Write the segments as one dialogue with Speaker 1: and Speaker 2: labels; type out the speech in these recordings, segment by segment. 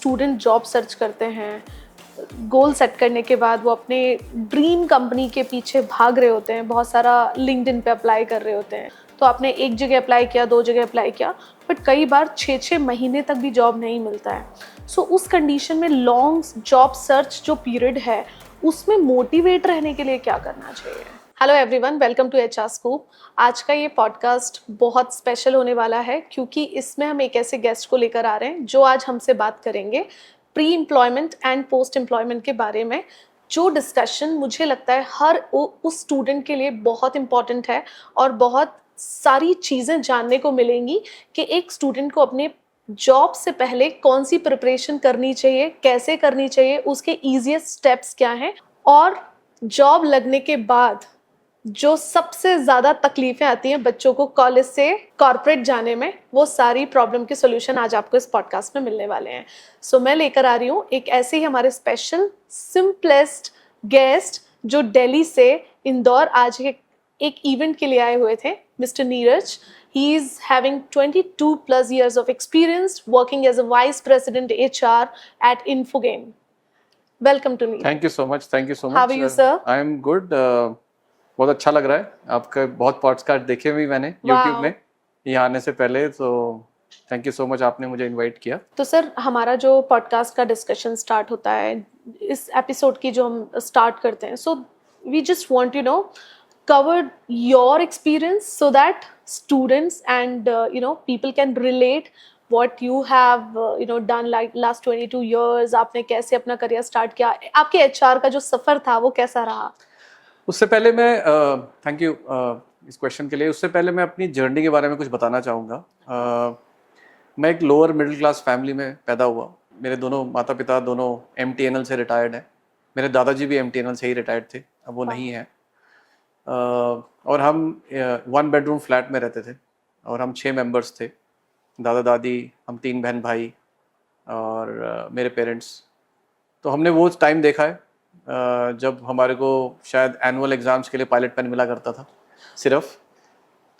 Speaker 1: Student job search करते हैं, goal set करने के बाद वो अपने ड्रीम कंपनी के पीछे भाग रहे होते हैं, बहुत सारा लिंक्डइन पे अप्लाई कर रहे होते हैं। तो आपने एक जगह अप्लाई किया, 2 जगह अप्लाई किया, बट कई बार 6-6 महीने तक भी जॉब नहीं मिलता है। सो उस कंडीशन में लॉन्ग जॉब सर्च जो पीरियड है, उसमें मोटिवेट रहने के लिए क्या करना चाहिए? Hello everyone, welcome to HR Scoop. आज का ये पॉडकास्ट बहुत स्पेशल होने वाला है क्योंकि इसमें हम एक ऐसे गेस्ट को लेकर आ रहे हैं जो आज हमसे बात करेंगे pre employment and post employment के बारे में। जो डिस्कशन मुझे लगता है हर उस स्टूडेंट के लिए बहुत इम्पॉर्टेंट है और बहुत सारी चीज़ें जानने को मिलेंगी कि एक स्टूडेंट को अपने जॉब से पहले कौन सी प्रिपरेशन करनी चाहिए, कैसे करनी चाहिए, उसके ईजीएस्ट स्टेप्स क्या हैं, और जॉब लगने के बाद जो सबसे ज़्यादा तकलीफ़ें आती हैं बच्चों को कॉलेज से कॉर्पोरेट जाने में, वो सारी प्रॉब्लम के सॉल्यूशन आज आपको इस पॉडकास्ट में मिलने वाले हैं। सो मैं लेकर आ रही हूँ एक ऐसे ही हमारे स्पेशल सिंपलेस्ट गेस्ट जो दिल्ली से इंदौर आज एक इवेंट के लिए आए हुए थे, mister Neeraj. He is having 22 plus years of experience working as a vice president HR at Infogame. Welcome to Neeraj.
Speaker 2: Thank you so much. Thank you so much.
Speaker 1: How are you, sir?
Speaker 2: I am good. बहुत अच्छा लग रहा है। आपका बहुत podcast देखे हुए मैंने YouTube में यहाँ आने से पहले, तो थैंक यू सो मच, आपने मुझे इनवाइट किया।
Speaker 1: तो सर, हमारा जो पॉडकास्ट का डिस्कशन स्टार्ट होता है, इस एपिसोड की जो हम स्टार्ट करते हैं, so we just want you know cover your experience so that students and people can relate what you have done like last 22 years. आपने कैसे अपना करियर स्टार्ट किया, आपके एचआर का जो सफ़र था वो कैसा रहा?
Speaker 2: उससे पहले मैं थैंक यू इस क्वेश्चन के लिए। उससे पहले मैं अपनी जर्नी के बारे में कुछ बताना चाहूँगा। मैं एक लोअर मिडिल क्लास फैमिली में पैदा हुआ। मेरे दोनों माता पिता दोनों MTNL से रिटायर्ड हैं। मेरे दादाजी भी MTNL से ही रिटायर्ड थे, अब वो नहीं हैं। और हम 1 बेडरूम फ्लैट में रहते थे और हम 6 मेंबर्स थे, दादा दादी, हम 3 बहन भाई और मेरे पेरेंट्स। तो हमने वो टाइम देखा है जब हमारे को शायद एनुअल एग्ज़ाम्स के लिए पायलट पेन मिला करता था सिर्फ।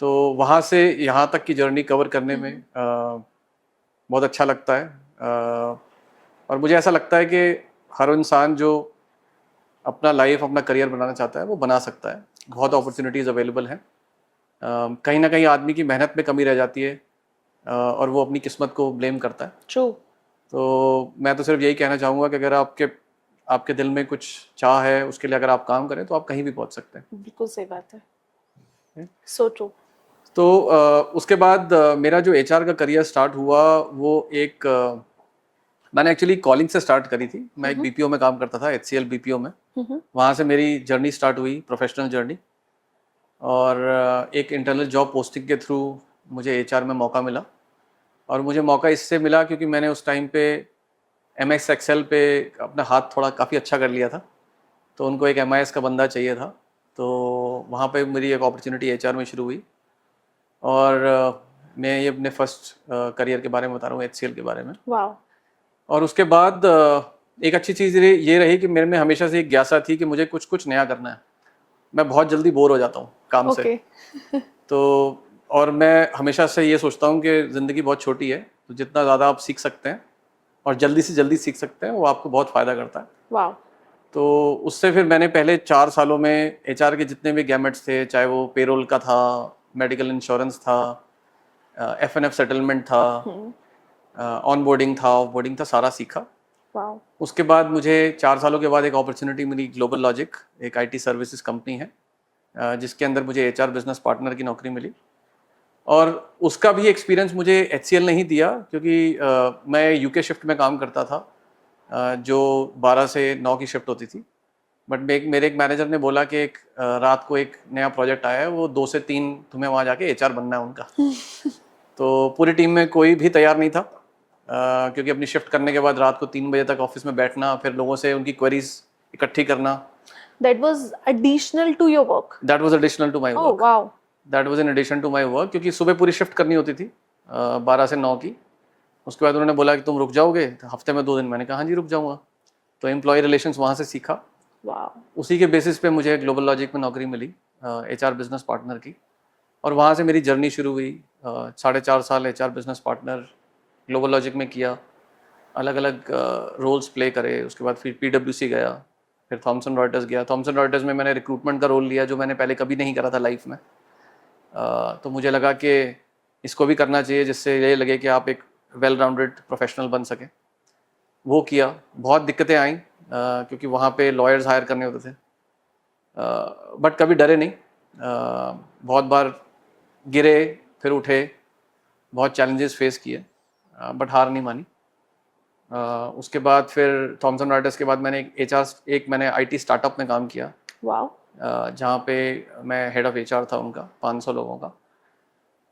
Speaker 2: तो वहाँ से यहाँ तक की जर्नी कवर करने में बहुत अच्छा लगता है। और मुझे ऐसा लगता है कि हर इंसान जो अपना लाइफ, अपना करियर बनाना चाहता है वो बना सकता है। बहुत अपॉर्चुनिटीज़ अवेलेबल हैं। कहीं ना कहीं आदमी की मेहनत में कमी रह जाती है और वो अपनी किस्मत को ब्लेम करता है।
Speaker 1: ट्रू।
Speaker 2: तो मैं तो सिर्फ यही कहना चाहूँगा कि अगर आपके दिल में कुछ चाह है, उसके लिए अगर आप काम करें तो आप कहीं भी पहुँच सकते हैं।
Speaker 1: बिल्कुल सही बात है। So true.
Speaker 2: तो उसके बाद मेरा जो HR का करियर स्टार्ट हुआ वो मैंने एक्चुअली कॉलिंग से स्टार्ट करी थी। मैं एक BPO में काम करता था, HCL BPO में। वहाँ से मेरी जर्नी स्टार्ट हुई, प्रोफेशनल जर्नी। और एक इंटरनल जॉब पोस्टिंग के थ्रू मुझे HR में मौका मिला। और मुझे मौका इससे मिला क्योंकि मैंने उस टाइम पे MS Excel पे अपना हाथ थोड़ा काफ़ी अच्छा कर लिया था, तो उनको एक MIS का बंदा चाहिए था। तो वहाँ पे मेरी एक अपॉर्चुनिटी HR में शुरू हुई। और मैं ये अपने फर्स्ट करियर के बारे में बता रहा हूँ, HCL के बारे में।
Speaker 1: वाह।
Speaker 2: और उसके बाद एक अच्छी चीज़ ये रही कि मेरे में हमेशा से एक जिज्ञासा थी कि मुझे कुछ नया करना है। मैं बहुत जल्दी बोर हो जाता हूँ काम से। तो और मैं हमेशा से ये सोचता हूँ कि ज़िंदगी बहुत छोटी है, तो जितना ज़्यादा आप सीख सकते हैं और जल्दी से जल्दी सीख सकते हैं वो आपको बहुत फ़ायदा करता है।
Speaker 1: वाह।
Speaker 2: तो उससे फिर मैंने पहले 4 सालों में HR के जितने भी गैमेट्स थे, चाहे वो पेरोल का था, मेडिकल इंश्योरेंस था, FNF सेटलमेंट था, ऑनबोर्डिंग था, ऑफबोर्डिंग था, सारा सीखा।
Speaker 1: वाह।
Speaker 2: उसके बाद मुझे 4 सालों के बाद एक अपॉर्चुनिटी मिली, ग्लोबल लॉजिक एक IT सर्विसेज कंपनी है जिसके अंदर मुझे HR बिजनेस पार्टनर की नौकरी मिली। और उसका भी एक्सपीरियंस मुझे HCL नहीं दिया क्योंकि मैं UK शिफ्ट में काम करता था जो 12 से 9 की शिफ्ट होती थी। बट मेरे एक मैनेजर ने बोला कि रात को एक नया प्रोजेक्ट आया है, वो 2 से 3 तुम्हें वहाँ जाके HR बनना है उनका। तो पूरी टीम में कोई भी तैयार नहीं था क्योंकि अपनी शिफ्ट करने के बाद रात को 3 बजे तक ऑफिस में बैठना, फिर लोगों से उनकी क्वेरीज इकट्ठी करना।
Speaker 1: That was additional to your work.
Speaker 2: That was additional to my work.
Speaker 1: Oh wow.
Speaker 2: That was in addition to my work क्योंकि सुबह पूरी शिफ्ट करनी होती थी 12 से 9 की। उसके बाद उन्होंने बोला कि तुम रुक जाओगे हफ्ते में 2 दिन। मैंने कहा हाँ जी रुक जाऊँगा। तो एम्प्लॉय रिलेशंस वहाँ से सीखा। उसी के बेसिस पे मुझे ग्लोबल लॉजिक में नौकरी मिली HR बिजनेस पार्टनर की। और वहाँ से मेरी जर्नी शुरू हुई। 4.5 साल HR business partner global logic में किया। अलग अलग रोल्स प्ले करे। उसके बाद फिर PwC गया, फिर थॉमसन रॉयटर्स गया। थॉमसन रॉयटर्स में मैंने रिक्रूटमेंट का रोल लिया जो मैंने पहले कभी नहीं करा था लाइफ में। तो मुझे लगा कि इसको भी करना चाहिए जिससे ये लगे कि आप एक वेल राउंडेड प्रोफेशनल बन सके। वो किया। बहुत दिक्कतें आई क्योंकि वहाँ पे लॉयर्स हायर करने होते थे, बट कभी डरे नहीं। बहुत बार गिरे फिर उठे, बहुत चैलेंजेस फेस किए, बट हार नहीं मानी। उसके बाद फिर थॉमसन रॉयटर्स के बाद मैंने एक मैंने IT स्टार्टअप में काम किया।
Speaker 1: वाओ।
Speaker 2: जहाँ पे मैं हेड ऑफ HR था उनका, 500 लोगों का।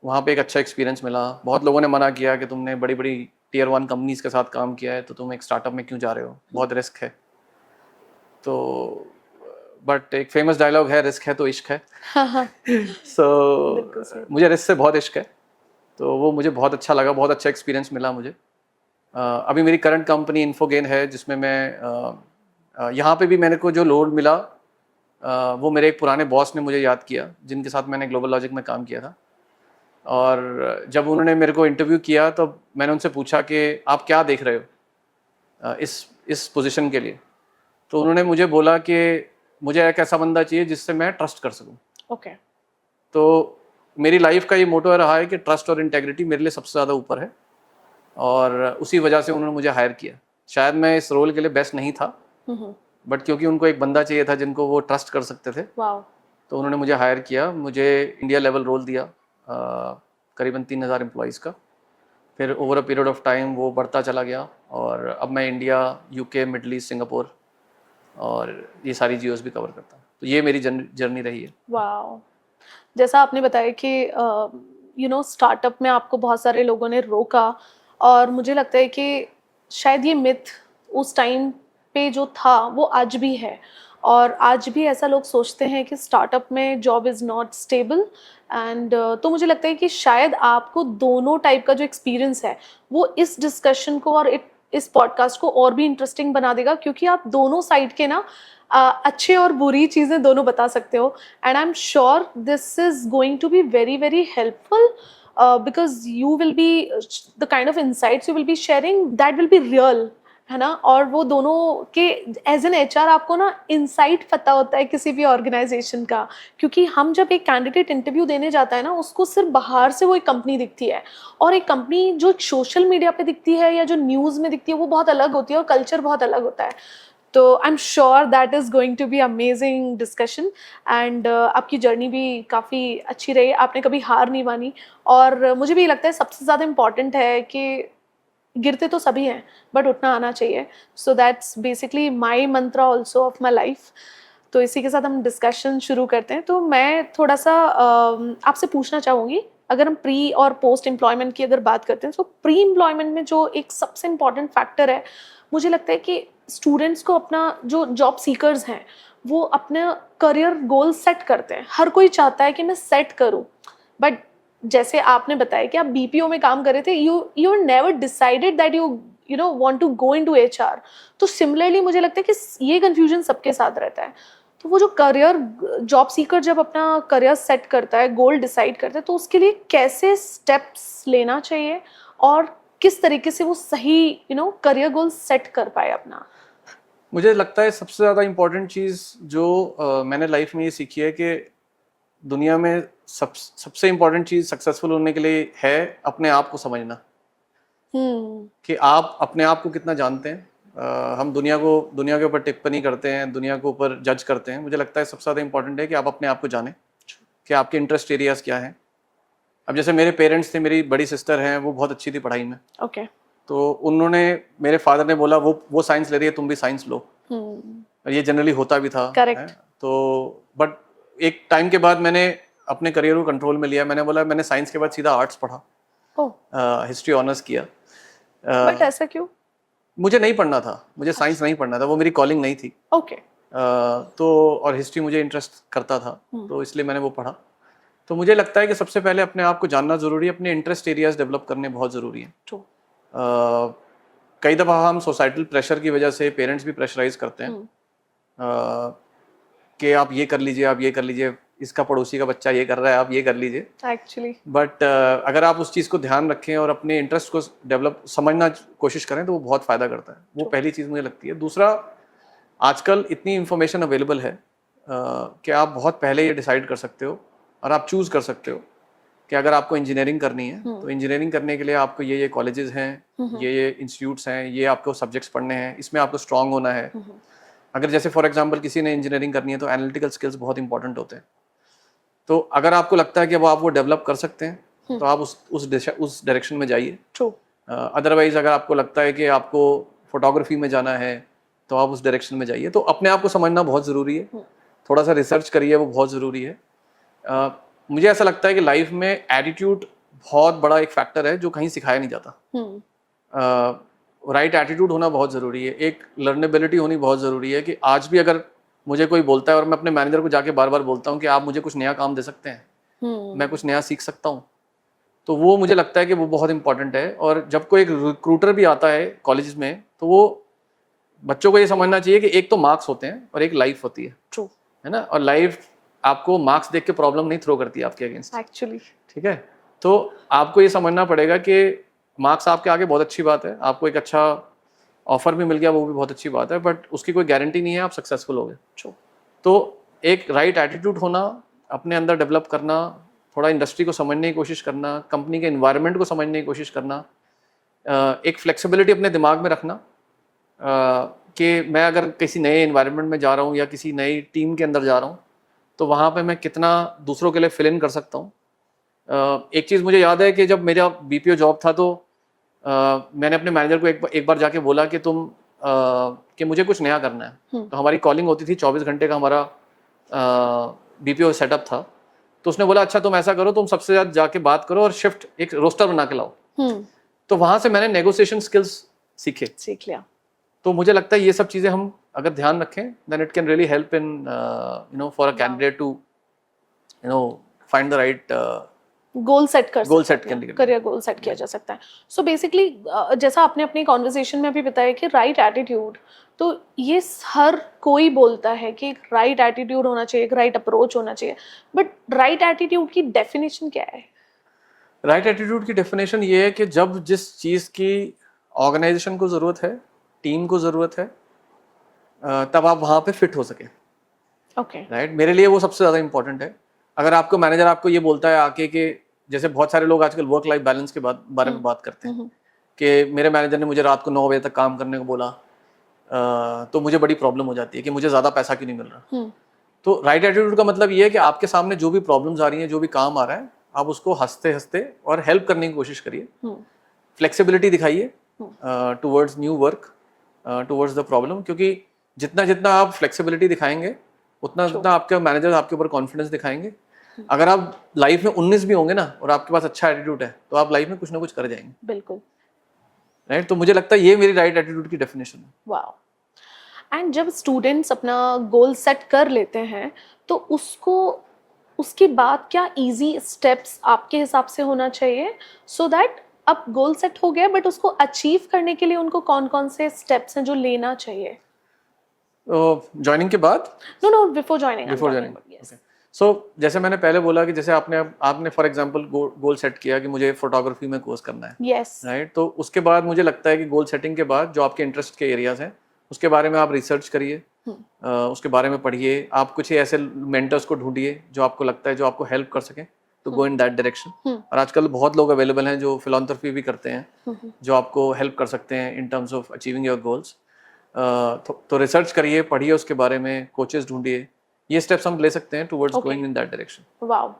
Speaker 2: वहाँ पे एक अच्छा एक्सपीरियंस मिला। बहुत लोगों ने मना किया कि तुमने बड़ी बड़ी Tier 1 कंपनीज के साथ काम किया है तो तुम एक स्टार्टअप में क्यों जा रहे हो, बहुत रिस्क है। तो बट एक फेमस डायलॉग है, रिस्क है तो इश्क है। सो मुझे रिस्क से बहुत इश्क है, तो वो मुझे बहुत अच्छा लगा, बहुत अच्छा एक्सपीरियंस मिला मुझे। अभी मेरी करंट कंपनी इन्फोगेन है जिसमें मैं यहाँ पे भी मेरे को जो लोड मिला वो मेरे एक पुराने बॉस ने मुझे याद किया जिनके साथ मैंने ग्लोबल लॉजिक में काम किया था। और जब उन्होंने मेरे को इंटरव्यू किया तो मैंने उनसे पूछा कि आप क्या देख रहे हो इस पोजीशन के लिए। तो उन्होंने मुझे बोला कि मुझे एक ऐसा बंदा चाहिए जिससे मैं ट्रस्ट कर सकूं।
Speaker 1: ओके।
Speaker 2: तो मेरी लाइफ का ये मोटो रहा है कि ट्रस्ट और इंटेग्रिटी मेरे लिए सबसे ज़्यादा ऊपर है, और उसी वजह से उन्होंने मुझे हायर किया। शायद मैं इस रोल के लिए बेस्ट नहीं था, बट क्योंकि उनको एक बंदा चाहिए था जिनको वो ट्रस्ट कर सकते थे, तो उन्होंने मुझे हायर किया। मुझे इंडिया लेवल रोल दिया, करीबन 3000 एम्प्लॉयज़ का। फिर over a period of time वो बढ़ता चला गया, और अब मैं India, UK, middle east, Singapore और ये सारी जियोस भी कवर करता हूँ। तो ये मेरी जर्नी रही है।
Speaker 1: वाओ। जैसा आपने बताया कि स्टार्टअप में आपको बहुत सारे लोगों ने रोका, और मुझे लगता है कि शायद ये मिथ उस टाइम पे जो था वो आज भी है, और आज भी ऐसा लोग सोचते हैं कि स्टार्टअप में job is not stable. And तो मुझे लगता है कि शायद आपको दोनों टाइप का जो एक्सपीरियंस है वो इस डिस्कशन को और इस पॉडकास्ट को और भी इंटरेस्टिंग बना देगा, क्योंकि आप दोनों साइड के ना अच्छे और बुरी चीज़ें दोनों बता सकते हो। And I am sure this is going to be very very helpful, because you will be the kind of insights you will be sharing that will be real, है ना। और वो दोनों के एज एन HR आपको ना insight पता होता है किसी भी ऑर्गेनाइजेशन का, क्योंकि हम जब एक कैंडिडेट इंटरव्यू देने जाता है ना, उसको सिर्फ बाहर से वो एक कंपनी दिखती है, और एक कंपनी जो सोशल मीडिया पे दिखती है या जो न्यूज़ में दिखती है वो बहुत अलग होती है, और कल्चर बहुत अलग होता है। तो I am sure that is going to be amazing discussion. And आपकी जर्नी भी काफ़ी अच्छी रही, आपने कभी हार नहीं मानी। और मुझे भी लगता है सबसे ज़्यादा इम्पॉर्टेंट है कि गिरते तो सभी हैं, बट उठना आना चाहिए। So that's basically my Mantra also of my life. तो इसी के साथ हम डिस्कशन शुरू करते हैं। तो मैं थोड़ा सा आपसे पूछना चाहूँगी, अगर हम प्री और पोस्ट एम्प्लॉयमेंट की अगर बात करते हैं, तो प्री एम्प्लॉयमेंट में जो एक सबसे इम्पॉर्टेंट फैक्टर है, मुझे लगता है कि स्टूडेंट्स को अपना, जो जॉब सीकर्स हैं, वो अपना करियर गोल सेट करते हैं। हर कोई चाहता है कि मैं सेट करूं, बट जैसे आपने बताया कि आप BPO में काम कर रहे थे, you never decided that you know want to go into HR। तो सिमिलरली मुझे लगता है कि ये कंफ्यूजन सबके साथ रहता है। तो वो जो करियर, जॉब सीकर जब अपना करियर सेट करता है, गोल डिसाइड करता है, तो उसके लिए कैसे स्टेप्स लेना चाहिए और किस तरीके से वो सही करियर गोल सेट कर पाए अपना?
Speaker 2: मुझे लगता है सबसे ज़्यादा इम्पोर्टेंट चीज़ जो मैंने लाइफ में ये सीखी है कि दुनिया में सबसे इम्पोर्टेंट चीज़ सक्सेसफुल होने के लिए है अपने आप को समझना। कि आप अपने आप को कितना जानते हैं। हम दुनिया के ऊपर टिप्पणी करते हैं, दुनिया के ऊपर जज करते हैं। मुझे लगता है सबसे ज़्यादा इम्पोर्टेंट है कि आप अपने आप को जानें कि आपके इंटरेस्ट एरियाज़ क्या हैं। अब जैसे मेरे पेरेंट्स थे, मेरी बड़ी सिस्टर हैं, वो बहुत अच्छी थी पढ़ाई में।
Speaker 1: ओके।
Speaker 2: तो उन्होंने, मेरे फादर ने बोला वो साइंस ले रही है, तुम भी साइंस लो। और ये जनरली होता भी था।
Speaker 1: करेक्ट।
Speaker 2: तो बट एक टाइम के बाद मैंने अपने करियर को कंट्रोल में लिया। मैंने बोला मैंने साइंस के बाद सीधा आर्ट्स पढ़ा, हिस्ट्री ऑनर्स किया।
Speaker 1: बट ऐसा क्यों?
Speaker 2: मुझे नहीं पढ़ना था, मुझे साइंस नहीं पढ़ना था, वो मेरी कॉलिंग नहीं थी।
Speaker 1: ओके।
Speaker 2: तो और हिस्ट्री मुझे इंटरेस्ट करता था, तो इसलिए मैंने वो पढ़ा। तो मुझे लगता है कि सबसे पहले अपने आप को जानना ज़रूरी है, अपने इंटरेस्ट एरियाज डेवलप करने बहुत ज़रूरी है। कई दफ़ा हम सोसाइटल प्रेशर की वजह से, पेरेंट्स भी प्रेशराइज करते हैं कि आप ये कर लीजिए, आप ये कर लीजिए, इसका पड़ोसी का बच्चा ये कर रहा है, आप ये कर लीजिए।
Speaker 1: एक्चुअली
Speaker 2: बट अगर आप उस चीज़ को ध्यान रखें और अपने इंटरेस्ट को डेवलप समझना कोशिश करें तो वो बहुत फ़ायदा करता है। वो पहली चीज़ मुझे लगती है। दूसरा, आजकल इतनी इन्फॉर्मेशन अवेलेबल है कि आप बहुत पहले ये डिसाइड कर सकते हो और आप चूज़ कर सकते हो कि अगर आपको इंजीनियरिंग करनी है तो इंजीनियरिंग करने के लिए आपको ये कॉलेजेस हैं, ये इंस्टीट्यूट्स हैं, ये आपको सब्जेक्ट्स पढ़ने हैं, इसमें आपको स्ट्रांग होना है। अगर जैसे फॉर एग्जांपल किसी ने इंजीनियरिंग करनी है तो एनालिटिकल स्किल्स बहुत इंपॉर्टेंट होते हैं। तो अगर आपको लगता है कि अब आप वो डेवलप कर सकते हैं तो आप उस डायरेक्शन में जाइए।
Speaker 1: ट्रू।
Speaker 2: अदरवाइज अगर आपको लगता है कि आपको फोटोग्राफी में जाना है तो आप उस डायरेक्शन में जाइए। तो अपने आप को समझना बहुत ज़रूरी है, थोड़ा सा रिसर्च करिए, वो बहुत ज़रूरी है। मुझे ऐसा लगता है कि लाइफ में एटीट्यूड बहुत बड़ा एक फैक्टर है जो कहीं सिखाया नहीं जाता। राइट एटीट्यूड होना बहुत ज़रूरी है, एक लर्नेबिलिटी होनी बहुत ज़रूरी है कि आज भी अगर मुझे कोई बोलता है और मैं अपने मैनेजर को जाके बार बार बोलता हूँ कि आप मुझे कुछ नया काम दे सकते हैं, मैं कुछ नया सीख सकता हूँ, तो वो मुझे लगता है कि वो बहुत इंपॉर्टेंट है। और जब कोई एक रिक्रूटर भी आता है कॉलेज में तो वो बच्चों को ये समझना चाहिए कि एक तो मार्क्स होते हैं और एक लाइफ होती है।
Speaker 1: ट्रू
Speaker 2: है ना। और लाइफ आपको मार्क्स देख के प्रॉब्लम नहीं थ्रो करती है आपके अगेंस्ट
Speaker 1: एक्चुअली।
Speaker 2: ठीक है। तो आपको ये समझना पड़ेगा कि मार्क्स आपके आगे बहुत अच्छी बात है, आपको एक अच्छा ऑफर भी मिल गया वो भी बहुत अच्छी बात है, बट उसकी कोई गारंटी नहीं है आप सक्सेसफुल हो गए। तो एक राइट एटीट्यूड होना, अपने अंदर डेवलप करना, थोड़ा इंडस्ट्री को समझने की कोशिश करना, कंपनी के एनवायरनमेंट को समझने की कोशिश करना, एक फ्लेक्सिबिलिटी अपने दिमाग में रखना कि मैं अगर किसी नए एनवायरनमेंट में जा रहा हूँ या किसी नई टीम के अंदर जा रहा हूँ तो वहाँ पे मैं कितना दूसरों के लिए फिल इन कर सकता हूँ। एक चीज़ मुझे याद है कि जब मेरा बीपीओ जॉब था तो मैंने अपने मैनेजर को एक बार जाके बोला कि कि मुझे कुछ नया करना है। तो हमारी कॉलिंग होती थी, 24 घंटे का हमारा बीपीओ सेटअप था। तो उसने बोला अच्छा तुम ऐसा करो, तुम सबसे ज़्यादा जाके बात करो और शिफ्ट एक रोस्टर बना के लाओ। तो वहाँ से मैंने नेगोशिएशन स्किल्स सीख लिया। तो मुझे लगता है ये सब चीज़ें हम अगर ध्यान रखें then it can really help in for a candidate to find the right
Speaker 1: goal set
Speaker 2: career
Speaker 1: goal set किया जा सकता है। सो बेसिकली जैसा आपने अपनी कॉन्वर्सेशन में भी बताया कि राइट एटीट्यूड, तो ये हर कोई बोलता है कि एक राइट एटीट्यूड होना चाहिए, एक राइट अप्रोच होना चाहिए, बट राइट एटीट्यूड की डेफिनेशन क्या है?
Speaker 2: राइट एटीट्यूड की डेफिनेशन ये है कि जब जिस चीज़ की ऑर्गेनाइजेशन को ज़रूरत है, टीम को ज़रूरत है, तब आप वहाँ पे फिट हो सके।
Speaker 1: ओके
Speaker 2: राइट, मेरे लिए वो सबसे ज़्यादा इंपॉर्टेंट है। अगर आपको मैनेजर आपको ये बोलता है आके कि जैसे बहुत सारे लोग आजकल वर्क लाइफ बैलेंस के बारे में बात करते हैं कि मेरे मैनेजर ने मुझे रात को 9 बजे तक काम करने को बोला, तो मुझे बड़ी प्रॉब्लम हो जाती है कि मुझे ज़्यादा पैसा क्यों नहीं मिल रहा। तो राइट एटीट्यूड का मतलब ये है कि आपके सामने जो भी प्रॉब्लम्स आ रही हैं, जो भी काम आ रहा है, आप उसको हंसते हंसते और हेल्प करने की कोशिश करिए, फ्लेक्सिबिलिटी दिखाइए towards new work, towards the problem. क्योंकि जितना जितना आप फ्लेक्सिबिलिटी दिखाएंगे उतना जितना आपके मैनेजर आपके ऊपर कॉन्फिडेंस दिखाएंगे। अगर आप लाइफ में 19 भी होंगे ना और आपके पास अच्छा एटीट्यूड है तो आप लाइफ में कुछ ना कुछ कर जाएंगे।
Speaker 1: बिल्कुल
Speaker 2: राइट। तो मुझे लगता है ये मेरी राइट एटीट्यूड की डेफिनेशन है।
Speaker 1: वाओ। एंड जब स्टूडेंट्स अपना गोल सेट कर लेते हैं तो उसके बाद क्या इजी स्टेप्स आपके हिसाब से होना चाहिए सो दैट अब गोल सेट हो गया बट उसको अचीव करने के लिए उनको कौन कौन से स्टेप्स हैं जो लेना चाहिए?
Speaker 2: जॉइनिंग के बाद?
Speaker 1: No before joining.
Speaker 2: सो जैसे मैंने पहले बोला कि जैसे आपने फॉर एग्जांपल गोल सेट किया कि मुझे फोटोग्राफी में कोर्स करना है।
Speaker 1: Yes
Speaker 2: right. तो उसके बाद मुझे लगता है कि गोल सेटिंग के बाद जो आपके इंटरेस्ट के एरियाज हैं उसके बारे में आप रिसर्च करिए, उसके बारे में पढ़िए, आप कुछ ऐसे मेंटर्स को ढूंढिए जो आपको लगता है जो आपको हेल्प कर सके तो गो इन दैट डायरेक्शन। और आजकल बहुत लोग अवेलेबल हैं जो फिलॉन्थ्रफी भी करते हैं, जो आपको हेल्प कर सकते हैं in terms of achieving your goals. तो रिसर्च करिए, पढ़िए उसके बारे में, कोचेस ढूंढिए, ये स्टेप्स हम ले सकते हैं towards going in that direction.
Speaker 1: Wow.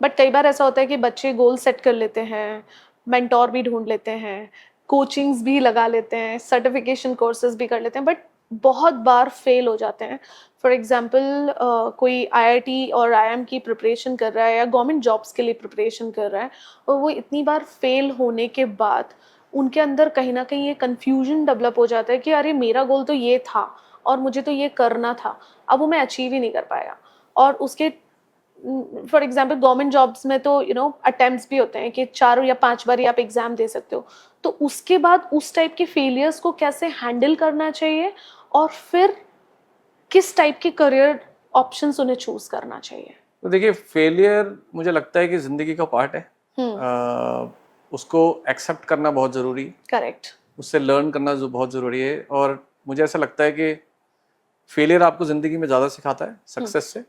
Speaker 1: But कई बार ऐसा होता है कि बच्चे गोल सेट कर लेते हैं, मेंटोर भी ढूंढ लेते हैं, कोचिंग्स भी लगा लेते हैं, सर्टिफिकेशन कोर्सेज भी कर लेते हैं, बट बहुत बार फेल हो जाते हैं। फॉर एग्जांपल कोई आईआईटी और आईआईएम की प्रिपरेशन कर रहा है या गवर्नमेंट जॉब्स के लिए प्रिपरेशन कर रहा है और वो इतनी बार फेल होने के बाद उनके अंदर कहीं ना कहीं ये कन्फ्यूजन डेवलप हो जाता है कि अरे मेरा गोल तो ये था और मुझे तो ये करना था, अब वो मैं अचीव ही नहीं कर पाया। और उसके फॉर एग्जाम्पल गवर्नमेंट जॉब्स में तो अटेम्प्ट्स भी होते हैं कि 4 या 5 बार ही आप एग्जाम दे सकते हो। तो उसके बाद उस टाइप के फेलियर्स को कैसे हैंडल करना चाहिए और फिर किस टाइप के करियर ऑप्शंस उन्हें चूज करना चाहिए?
Speaker 2: तो देखिए फेलियर मुझे लगता है कि ज़िंदगी का पार्ट है। उसको एक्सेप्ट करना बहुत ज़रूरी है,
Speaker 1: करेक्ट।
Speaker 2: उससे लर्न करना जो बहुत ज़रूरी है। और मुझे ऐसा लगता है कि फेलियर आपको ज़िंदगी में ज़्यादा सिखाता है सक्सेस से।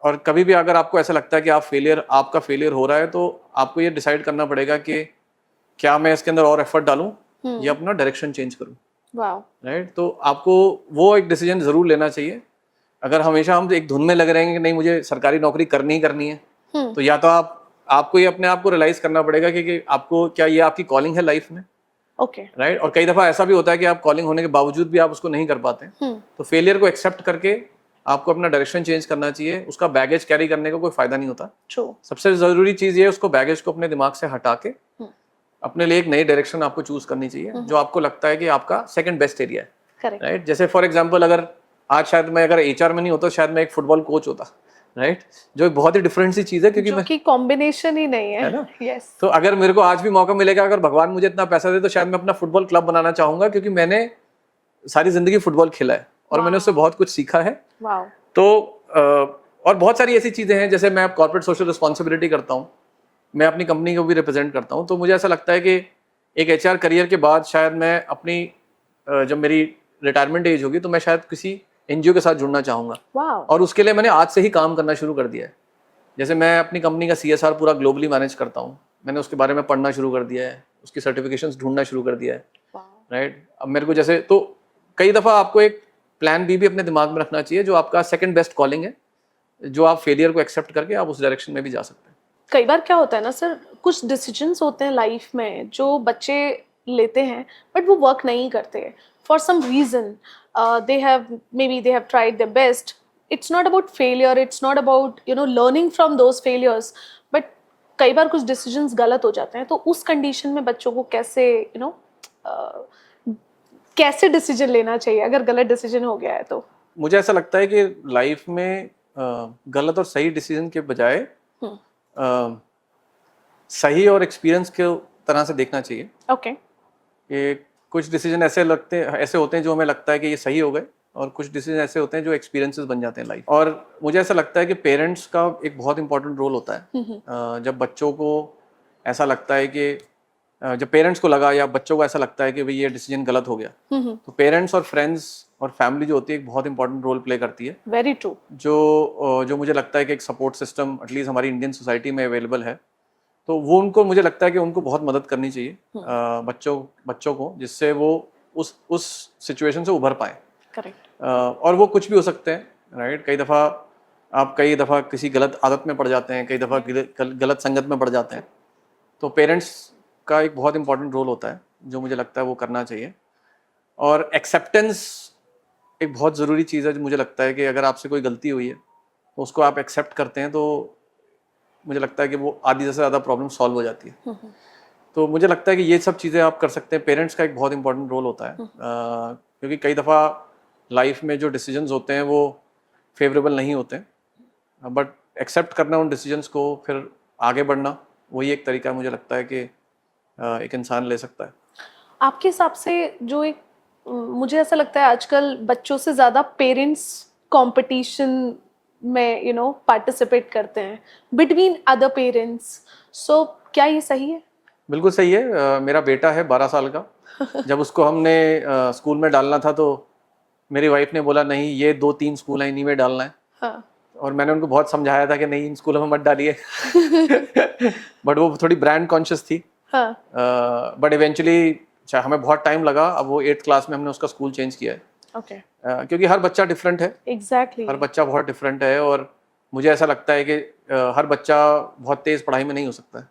Speaker 2: और कभी भी अगर आपको ऐसा लगता है कि आपका फेलियर हो रहा है, तो आपको ये डिसाइड करना पड़ेगा कि क्या मैं इसके अंदर और एफर्ट डालूं या अपना डायरेक्शन चेंज करूं।
Speaker 1: वाओ।
Speaker 2: राइट, तो आपको वो एक डिसीजन जरूर लेना चाहिए। अगर हमेशा हम एक धुन में लग रहे हैं कि नहीं मुझे सरकारी नौकरी करनी ही करनी है, तो या तो आपको ये अपने आप को रियलाइज करना पड़ेगा कि आपको क्या ये आपकी कॉलिंग है लाइफ में।
Speaker 1: ओके।
Speaker 2: राइट, और कई दफा ऐसा भी होता है कि आप कॉलिंग होने के बावजूद भी आप उसको नहीं कर पाते। तो फेलियर को एक्सेप्ट करके आपको अपना डायरेक्शन चेंज करना चाहिए। उसका बैगेज कैरी करने का कोई फायदा नहीं होता।
Speaker 1: ट्रू।
Speaker 2: सबसे जरूरी चीज ये है उसको बैगेज को अपने दिमाग से हटा के अपने लिए एक नई डायरेक्शन आपको चूज करनी चाहिए, जो आपको लगता है कि आपका सेकंड बेस्ट एरिया है।
Speaker 1: करेक्ट।
Speaker 2: राइट, जैसे फॉर एग्जांपल अगर आज शायद मैं अगर एचआर में नहीं होता, शायद मैं एक फुटबॉल कोच होता। राइट, जो एक बहुत ही डिफरेंट सी चीज है, क्योंकि
Speaker 1: जो कि कॉम्बिनेशन ही नहीं
Speaker 2: है ना।
Speaker 1: यस।
Speaker 2: तो अगर मेरे को आज भी मौका मिलेगा, अगर भगवान मुझे इतना पैसा दे, तो शायद मैं अपना फुटबॉल क्लब बनाना चाहूंगा, क्योंकि मैंने सारी जिंदगी फुटबॉल खेला है और मैंने उससे बहुत कुछ सीखा है।
Speaker 1: वाओ।
Speaker 2: तो और बहुत सारी ऐसी चीजें हैं, जैसे मैं कॉर्पोरेट सोशल रिस्पॉन्सिबिलिटी करता हूँ, मैं अपनी कंपनी को भी रिप्रेजेंट करता हूँ। तो मुझे ऐसा लगता है कि एक एचआर करियर के बाद शायद मैं अपनी जब मेरी रिटायरमेंट एज होगी, तो मैं शायद किसी एनजीओ के साथ जुड़ना चाहूंगा।
Speaker 1: वाओ।
Speaker 2: और उसके लिए मैंने आज से ही काम करना शुरू कर दिया है। जैसे मैं अपनी कंपनी का सीएसआर पूरा ग्लोबली मैनेज करता हूँ, मैंने उसके बारे में पढ़ना शुरू कर दिया है, उसकी सर्टिफिकेशंस ढूंढना शुरू कर दिया है। राइट, अब मेरे को जैसे, तो कई दफ़ा आपको एक प्लान बी भी अपने दिमाग में रखना चाहिए, जो आपका सेकंड बेस्ट कॉलिंग है, जो आप फेलियर को एक्सेप्ट करके आप उस डायरेक्शन में भी जा सकते हैं।
Speaker 1: कई बार क्या होता है ना सर, कुछ डिसीजंस होते हैं लाइफ में जो बच्चे लेते हैं बट वो वर्क नहीं करते for some reason. They have tried their best. It's not about failure, it's not about learning from those failures, but कई बार कुछ डिसीजंस गलत हो जाते हैं। तो उस कंडीशन में बच्चों को कैसे कैसे डिसीजन लेना चाहिए अगर गलत डिसीजन हो गया है तो?
Speaker 2: मुझे ऐसा लगता है कि लाइफ में गलत और सही डिसीजन के बजाय सही और एक्सपीरियंस के तरह से देखना चाहिए।
Speaker 1: ओके।
Speaker 2: कि कुछ डिसीजन ऐसे होते हैं जो हमें लगता है कि ये सही हो गए, और कुछ डिसीजन ऐसे होते हैं जो एक्सपीरियंसेस बन जाते हैं लाइफ। और मुझे ऐसा लगता है कि पेरेंट्स का एक बहुत इंपॉर्टेंट रोल होता है। जब बच्चों को ऐसा लगता है कि जब पेरेंट्स को लगा या बच्चों को ऐसा लगता है कि भाई ये डिसीजन गलत हो गया, तो पेरेंट्स और फ्रेंड्स और फैमिली जो होती है एक बहुत इंपॉर्टेंट रोल प्ले करती है।
Speaker 1: Very true.
Speaker 2: जो मुझे लगता है कि एक सपोर्ट सिस्टम एटलीस्ट हमारी इंडियन सोसाइटी में अवेलेबल है, तो वो उनको, मुझे लगता है कि उनको बहुत मदद करनी चाहिए बच्चों को, जिससे वो उस सिचुएशन से उभर पाए।
Speaker 1: करेक्ट।
Speaker 2: और वो कुछ भी हो सकते हैं। राइट, कई दफ़ा किसी गलत आदत में पड़ जाते हैं, कई दफ़ा गलत संगत में पड़ जाते हैं। तो पेरेंट्स का एक बहुत इंपॉर्टेंट रोल होता है, जो मुझे लगता है वो करना चाहिए। और एक्सेप्टेंस एक बहुत ज़रूरी चीज़ है। जो मुझे लगता है कि अगर आपसे कोई गलती हुई है तो उसको आप एक्सेप्ट करते हैं, तो मुझे लगता है कि वो आधी से ज़्यादा प्रॉब्लम सॉल्व हो जाती है। तो मुझे लगता है कि ये सब चीज़ें आप कर सकते हैं। पेरेंट्स का एक बहुत इंपॉर्टेंट रोल होता है, क्योंकि कई दफ़ा लाइफ में जो डिसीजंस होते हैं वो फेवरेबल नहीं होते, बट एक्सेप्ट करना उन डिसीजंस को, फिर आगे बढ़ना, वही एक तरीका मुझे लगता है कि एक इंसान ले सकता है।
Speaker 1: आपके हिसाब से जो एक, मुझे ऐसा लगता है आजकल बच्चों से ज़्यादा पेरेंट्स कंपटीशन में पार्टिसिपेट करते हैं बिटवीन अदर पेरेंट्स। सो क्या ये सही है?
Speaker 2: बिल्कुल सही है। मेरा बेटा है 12 साल का। जब उसको हमने स्कूल में डालना था, तो मेरी वाइफ ने बोला नहीं, ये 2-3 स्कूल हैं, इन्हीं में डालना है।
Speaker 1: हाँ।
Speaker 2: और मैंने उनको बहुत समझाया था कि नहीं, इन स्कूलों में मत डालिए। बट वो थोड़ी ब्रांड कॉन्शियस थी।
Speaker 1: हाँ।
Speaker 2: बट इवेंचुअली हमें बहुत टाइम लगा। अब वो 8th क्लास में हमने उसका स्कूल चेंज किया है।
Speaker 1: ओके।
Speaker 2: क्योंकि हर बच्चा डिफरेंट है।
Speaker 1: एग्जैक्टली।
Speaker 2: हर बच्चा बहुत डिफरेंट है, और मुझे ऐसा लगता है कि हर बच्चा बहुत तेज़ पढ़ाई में नहीं हो सकता है।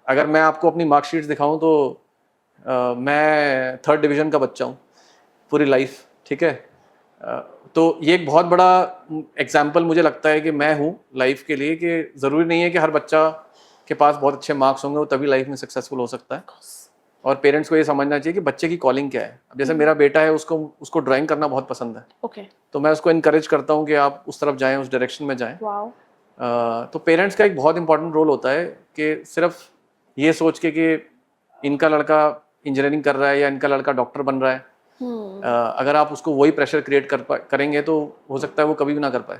Speaker 2: अगर मैं आपको अपनी मार्कशीट्स दिखाऊं, तो मैं 3rd डिवीज़न का बच्चा हूं पूरी लाइफ। ठीक है, तो ये एक बहुत बड़ा एग्जाम्पल मुझे लगता है कि मैं हूँ लाइफ के लिए, कि ज़रूरी नहीं है कि हर बच्चा के पास बहुत अच्छे मार्क्स होंगे वो तभी लाइफ में सक्सेसफुल हो सकता है। और पेरेंट्स को ये समझना चाहिए कि बच्चे की कॉलिंग क्या है। अब जैसे मेरा बेटा है, उसको ड्राइंग करना बहुत पसंद है।
Speaker 1: ओके।
Speaker 2: तो मैं उसको इनकरेज करता हूँ कि आप उस तरफ जाएं, उस डायरेक्शन में जाएं।
Speaker 1: वाओ।
Speaker 2: तो पेरेंट्स का एक बहुत इंपॉर्टेंट रोल होता है कि सिर्फ ये सोच के कि इनका लड़का इंजीनियरिंग कर रहा है या इनका लड़का डॉक्टर बन रहा है, अगर आप उसको वही प्रेशर क्रिएट करेंगे तो हो सकता है वो कभी भी ना कर पाए।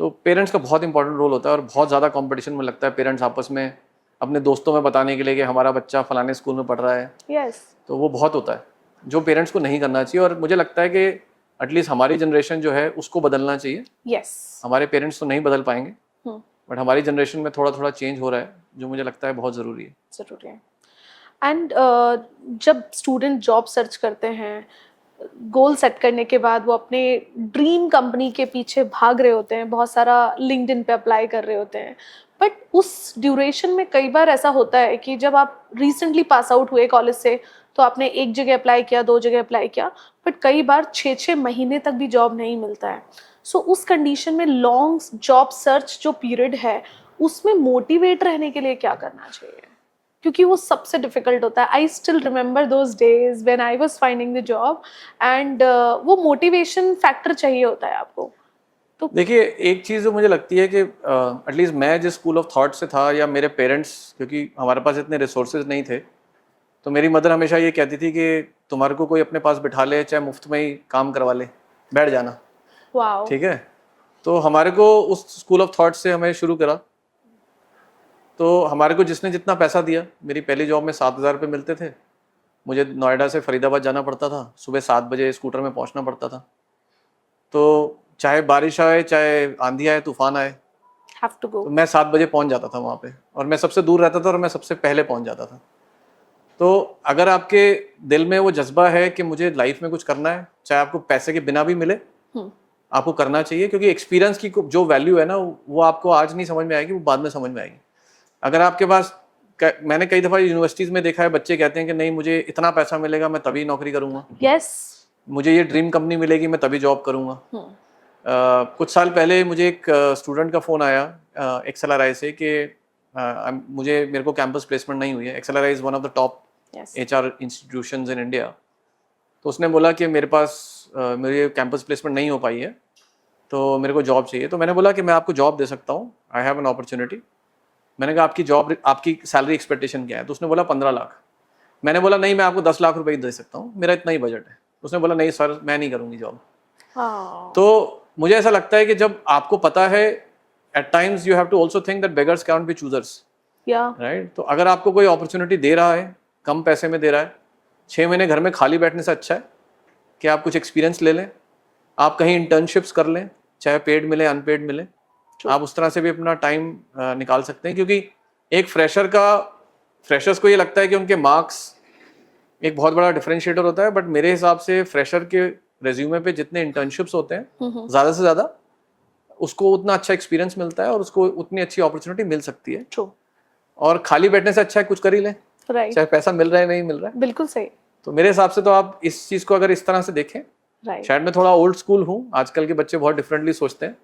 Speaker 2: तो पेरेंट्स का बहुत इंपॉर्टेंट रोल होता है, और बहुत ज़्यादा कंपटीशन में लगता है पेरेंट्स आपस में अपने दोस्तों में बताने के लिए कि हमारा बच्चा फलाने स्कूल में पढ़ रहा है।
Speaker 1: यस,
Speaker 2: तो वो बहुत होता है जो पेरेंट्स को नहीं करना चाहिए, और मुझे लगता है कि एटलीस्ट हमारी जनरेशन जो है उसको बदलना चाहिए।
Speaker 1: यस,
Speaker 2: हमारे पेरेंट्स तो नहीं बदल पाएंगे, बट हमारी जनरेशन में थोड़ा थोड़ा चेंज हो रहा है, जो मुझे लगता है बहुत ज़रूरी है।
Speaker 1: ज़रूरी है। एंड जब स्टूडेंट जॉब सर्च करते हैं, गोल सेट करने के बाद वो अपने ड्रीम कंपनी के पीछे भाग रहे होते हैं, बहुत सारा लिंक्डइन पे अप्लाई कर रहे होते हैं, बट उस ड्यूरेशन में कई बार ऐसा होता है कि जब आप रिसेंटली पास आउट हुए कॉलेज से तो आपने एक जगह अप्लाई किया, दो जगह अप्लाई किया, बट कई बार 6-6 महीने तक भी जॉब नहीं मिलता है। सो उस कंडीशन में लॉन्ग जॉब सर्च जो पीरियड है उसमें मोटिवेट रहने के लिए क्या करना चाहिए? क्योंकि वो सबसे डिफिकल्ट होता है। I still remember those days when I was finding the job, and वो मोटिवेशन फैक्टर चाहिए होता है आपको। तो
Speaker 2: देखिए, एक चीज़ जो मुझे लगती है कि एटलीस्ट मैं जिस स्कूल ऑफ थॉट से था, या मेरे पेरेंट्स, क्योंकि हमारे पास इतने रिसोर्सेज नहीं थे, तो मेरी मदर हमेशा ये कहती थी कि तुम्हारे को कोई अपने पास बिठा ले, चाहे मुफ्त में ही काम करवा ले, बैठ जाना,
Speaker 1: वाओ,
Speaker 2: ठीक है। तो हमारे को उस स्कूल ऑफ थॉट से हमें शुरू करा। तो हमारे को जिसने जितना पैसा दिया, मेरी पहली जॉब में 7,000 रुपये मिलते थे। मुझे नोएडा से फरीदाबाद जाना पड़ता था, सुबह 7 बजे स्कूटर में पहुंचना पड़ता था। तो चाहे बारिश आए, चाहे आंधी आए, तूफान आए,
Speaker 1: हैव टू गो।
Speaker 2: तो मैं 7 बजे पहुंच जाता था वहाँ पे, और मैं सबसे दूर रहता था और मैं सबसे पहले पहुंच जाता था। तो अगर आपके दिल में वो जज्बा है कि मुझे लाइफ में कुछ करना है, चाहे आपको पैसे के बिना भी मिले, आपको करना चाहिए, क्योंकि एक्सपीरियंस की जो वैल्यू है ना, वो आपको आज नहीं समझ में आएगी, वो बाद में समझ में आएगी। अगर आपके पास, मैंने कई दफ़ा यूनिवर्सिटीज़ में देखा है, बच्चे कहते हैं कि नहीं मुझे इतना पैसा मिलेगा मैं तभी नौकरी करूँगा,
Speaker 1: यस,
Speaker 2: मुझे ये ड्रीम कंपनी मिलेगी मैं तभी जॉब करूँगा। कुछ साल पहले मुझे एक स्टूडेंट का फ़ोन आया एक्सेलराई से कि मेरे को कैंपस प्लेसमेंट नहीं हुई है। एक्सेलराई is one of the top HR institutions in India. तो उसने बोला कि मेरे पास मेरी कैंपस प्लेसमेंट नहीं हो पाई है, तो मेरे को जॉब चाहिए। तो मैंने बोला कि मैं आपको जॉब दे सकता हूँ, आई हैव एन अपॉर्चुनिटी। मैंने कहा आपकी सैलरी एक्सपेक्टेशन क्या है? तो उसने बोला 15 लाख। मैंने बोला नहीं, मैं आपको 10 लाख रुपए ही दे सकता हूँ, मेरा इतना ही बजट है। उसने बोला नहीं सर, मैं नहीं करूँगी जॉब। तो मुझे ऐसा लगता है कि जब आपको पता है, at times you have to also think that beggars can't be choosers, right. तो अगर आपको कोई अपॉर्चुनिटी दे रहा है, कम पैसे में दे रहा है, 6 महीने घर में खाली बैठने से अच्छा है कि आप कुछ एक्सपीरियंस ले लें, आप कहीं इंटर्नशिप्स कर लें, चाहे पेड मिले अनपेड मिले, आप उस तरह से भी अपना टाइम निकाल सकते हैं। क्योंकि एक फ्रेशर्स को ये लगता है कि उनके मार्क्स एक बहुत बड़ा डिफरेंशिएटर होता है, बट मेरे हिसाब से फ्रेशर के रेज्यूमे पे जितने इंटर्नशिप्स होते हैं, ज़्यादा से ज़्यादा उसको उतना अच्छा एक्सपीरियंस मिलता है और उसको उतनी अच्छी अपॉर्चुनिटी मिल सकती है।
Speaker 1: True.
Speaker 2: और खाली बैठने से अच्छा है कुछ कर ही लें,
Speaker 1: Right.
Speaker 2: चाहे पैसा मिल रहा है नहीं मिल रहा है।
Speaker 1: बिल्कुल सही।
Speaker 2: तो मेरे हिसाब से तो आप इस चीज़ को अगर इस तरह से देखें, शायद मैं थोड़ा ओल्ड स्कूल हूँ, आजकल के बच्चे बहुत डिफरेंटली सोचते हैं,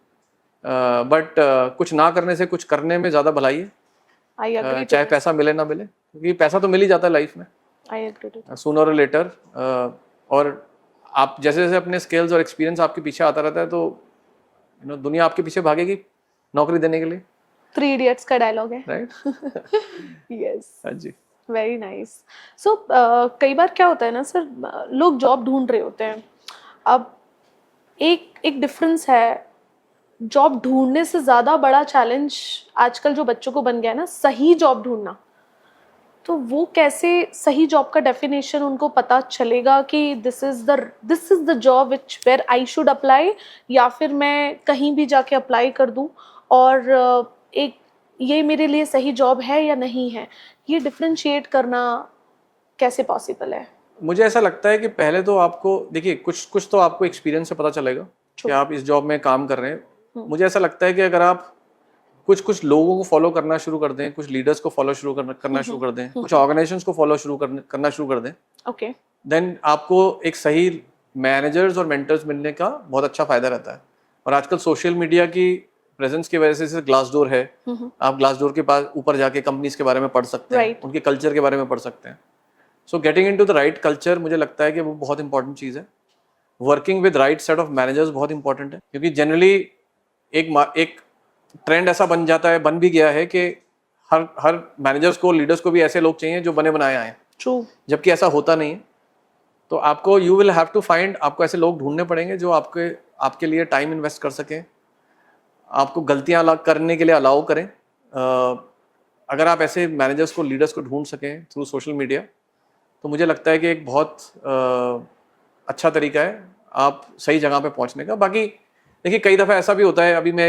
Speaker 2: बट कुछ ना करने से कुछ करने में ज़्यादा भलाई है, चाहे पैसा मिले ना मिले, क्योंकि पैसा तो मिल ही जाता है लाइफ में, सूनर और लेटर। और आप जैसे जैसे अपने स्किल्स और एक्सपीरियंस आपके पीछे आता रहता है, तो दुनिया आपके पीछे भागेगी नौकरी देने के लिए।
Speaker 1: 3 इडियट्स का डायलॉग है,
Speaker 2: राइट।
Speaker 1: यस,
Speaker 2: हाँ जी,
Speaker 1: वेरी नाइस। सो कई बार क्या होता है ना सर, लोग जॉब ढूंढ रहे होते हैं। अब एक डिफरेंस है, जॉब ढूंढने से ज़्यादा बड़ा चैलेंज आजकल जो बच्चों को बन गया है ना, सही जॉब ढूंढना। तो वो कैसे सही जॉब का डेफिनेशन उनको पता चलेगा कि this is the job which where I should apply, या फिर मैं कहीं भी जाके अप्लाई कर दूं और एक ये मेरे लिए सही जॉब है या नहीं है, ये डिफरेंशिएट करना कैसे पॉसिबल है?
Speaker 2: मुझे ऐसा लगता है कि पहले तो आपको देखिए, कुछ तो आपको एक्सपीरियंस से पता चलेगा कि आप इस जॉब में काम कर रहे हैं। मुझे ऐसा लगता है कि अगर आप कुछ लोगों को फॉलो करना शुरू कर दें, कुछ लीडर्स को फॉलो करना शुरू कर दें, कुछ ऑर्गेनाइजेशंस को फॉलो करना शुरू कर दें,
Speaker 1: ओके,
Speaker 2: देन आपको एक सही मैनेजर्स और मेंटर्स मिलने का बहुत अच्छा फायदा रहता है। और आजकल सोशल मीडिया की प्रेजेंस की वजह से, जैसे ग्लासडोर है, आप ग्लासडोर के पास ऊपर जाके कंपनीज के बारे में पढ़ सकते हैं, उनके कल्चर के बारे में पढ़ सकते हैं। So getting into the right culture, मुझे लगता है कि वो बहुत इंपॉर्टेंट चीज़ है। Working with right set of managers बहुत इंपॉर्टेंट है, क्योंकि जनरली एक ट्रेंड ऐसा बन भी गया है कि हर मैनेजर्स को, लीडर्स को भी ऐसे लोग चाहिए जो बने बनाए आए, जबकि ऐसा होता नहीं है। तो आपको you will have to find, आपको ऐसे लोग ढूंढने पड़ेंगे जो आपके लिए टाइम इन्वेस्ट कर सकें, आपको गलतियां करने के लिए अलाउ करें। अगर आप ऐसे मैनेजर्स को, लीडर्स को ढूंढ सकें थ्रू सोशल मीडिया, तो मुझे लगता है कि एक बहुत अच्छा तरीका है आप सही जगह पे पहुंचने का। बाकी देखिए कई दफ़ा ऐसा भी होता है, अभी मैं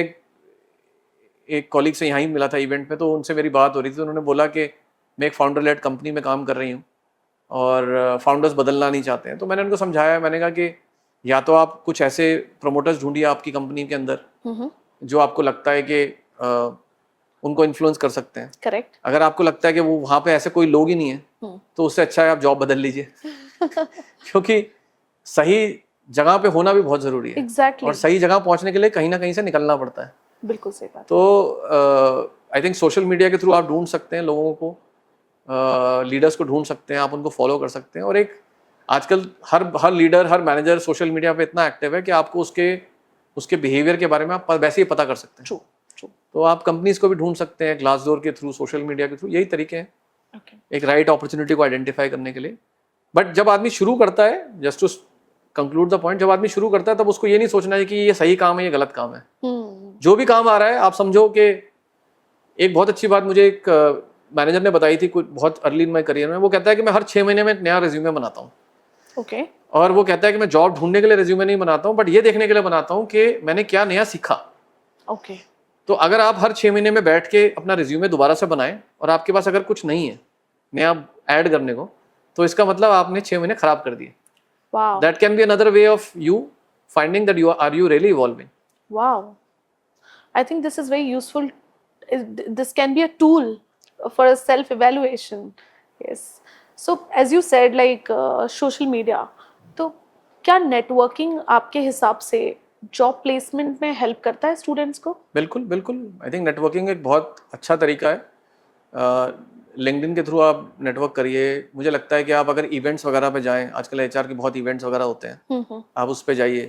Speaker 2: एक कॉलीग से यहाँ ही मिला था इवेंट में, तो उनसे मेरी बात हो रही थी, तो उन्होंने बोला कि मैं एक फाउंडर लेड कंपनी में काम कर रही हूँ और फाउंडर्स बदलना नहीं चाहते हैं। तो मैंने उनको समझाया, मैंने कहा कि या तो आप कुछ ऐसे प्रमोटर्स ढूंढिए आपकी कंपनी के अंदर जो आपको लगता है कि उनको इन्फ्लुएंस कर सकते हैं।
Speaker 1: करेक्ट।
Speaker 2: अगर आपको लगता है कि वो वहाँ पे ऐसे कोई लोग ही नहीं है तो उससे अच्छा है आप जॉब बदल लीजिए क्योंकि सही जगह पे होना भी बहुत जरूरी है।
Speaker 1: Exactly.
Speaker 2: और सही जगह पहुँचने के लिए कहीं ना कहीं से निकलना पड़ता है।
Speaker 1: बिल्कुल सही बात।
Speaker 2: तो आई थिंक सोशल मीडिया के थ्रू आप ढूंढ सकते हैं लोगों को, लीडर्स को ढूंढ सकते हैं, आप उनको फॉलो कर सकते हैं। और एक आजकल हर लीडर, हर मैनेजर सोशल मीडिया पे इतना एक्टिव है कि आपको उसके बिहेवियर के बारे में आप वैसे ही पता कर सकते हैं।
Speaker 1: ट्रू।
Speaker 2: तो आप कंपनीज को भी ढूंढ सकते हैं ग्लासडोर के थ्रू, सोशल मीडिया के थ्रू, यही तरीके हैं एक राइट अपॉर्चुनिटी को आइडेंटिफाई करने के लिए। बट जब आदमी शुरू करता है, just to conclude the point, जब आदमी शुरू करता है तब उसको ये नहीं सोचना है कि ये सही काम है, ये गलत काम है। जो भी काम आ रहा है आप समझो कि एक बहुत अच्छी बात मुझे एक मैनेजर ने बताई थी कुछ बहुत अर्ली इन माई करियर में। वो कहता है कि मैं हर 6 महीने में एक नया रिज्यूमे बनाता हूँ।
Speaker 1: ओके।
Speaker 2: और वो कहता है कि मैं जॉब ढूंढने के लिए रिज्यूमे नहीं बनाता हूँ, बट ये देखने के लिए बनाता हूँ कि मैंने क्या नया सीखा।
Speaker 1: ओके।
Speaker 2: तो अगर आप हर 6 महीने में बैठ के अपना रिज्यूमे दोबारा से बनाएं और आपके पास अगर कुछ नहीं है नया ऐड करने को, तो इसका मतलब आपने 6 महीने खराब कर दिए।
Speaker 1: Wow.
Speaker 2: That can be another way of you finding that are you really evolving.
Speaker 1: Wow. I think this is very useful. This can be a tool for a self-evaluation. Yes. So as you said, like social media. तो क्या networking आपके हिसाब से job placement में help करता है students को?
Speaker 2: बिल्कुल बिल्कुल। आई थिंक नेटवर्किंग एक बहुत अच्छा तरीका है। लिंक्डइन के थ्रू आप नेटवर्क करिए। मुझे लगता है कि आप अगर इवेंट्स वगैरह पे जाएं, आजकल एचआर के बहुत इवेंट्स वगैरह होते हैं, आप उस पे जाइए,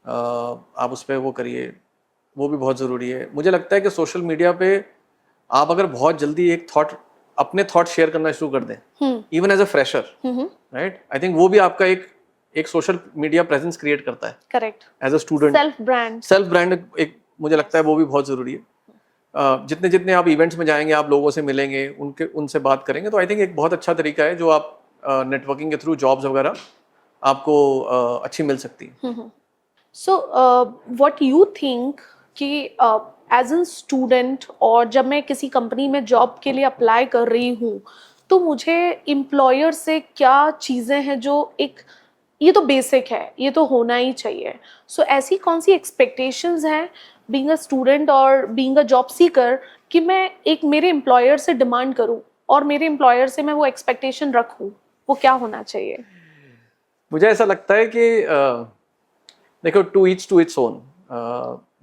Speaker 2: आप उस पे वो करिए, वो भी बहुत ज़रूरी है। मुझे लगता है कि सोशल मीडिया पे आप अगर बहुत जल्दी अपने थॉट शेयर करना शुरू कर दें, even as a fresher, right, I think वो भी आपका एक सोशल मीडिया प्रेजेंस क्रिएट करता है।
Speaker 1: Correct.
Speaker 2: As a student self brand एक मुझे लगता है वो भी बहुत ज़रूरी है। जितने जितने आप इवेंट्स में जाएंगे, आप लोगों से मिलेंगे, उनसे बात करेंगे, तो आई थिंक एक बहुत अच्छा तरीका है जो आप नेटवर्किंग के थ्रू जॉब्स वगैरह आपको अच्छी मिल सकती है।
Speaker 1: सो व्हाट यू थिंक कि एज अ स्टूडेंट, और जब मैं किसी कंपनी में जॉब के लिए अप्लाई कर रही हूँ, तो मुझे एम्प्लॉयर से क्या चीज़ें हैं जो ये तो बेसिक है, ये तो होना ही चाहिए। सो ऐसी कौन सी एक्सपेक्टेशंस हैं बीइंग अ स्टूडेंट और बीइंग अ जॉब सीकर कि मैं मेरे एम्प्लॉयर से डिमांड करूं और मेरे एम्प्लॉयर से मैं वो एक्सपेक्टेशन रखूं, वो क्या होना चाहिए?
Speaker 2: मुझे ऐसा लगता है कि देखो, टू इट्स ओन।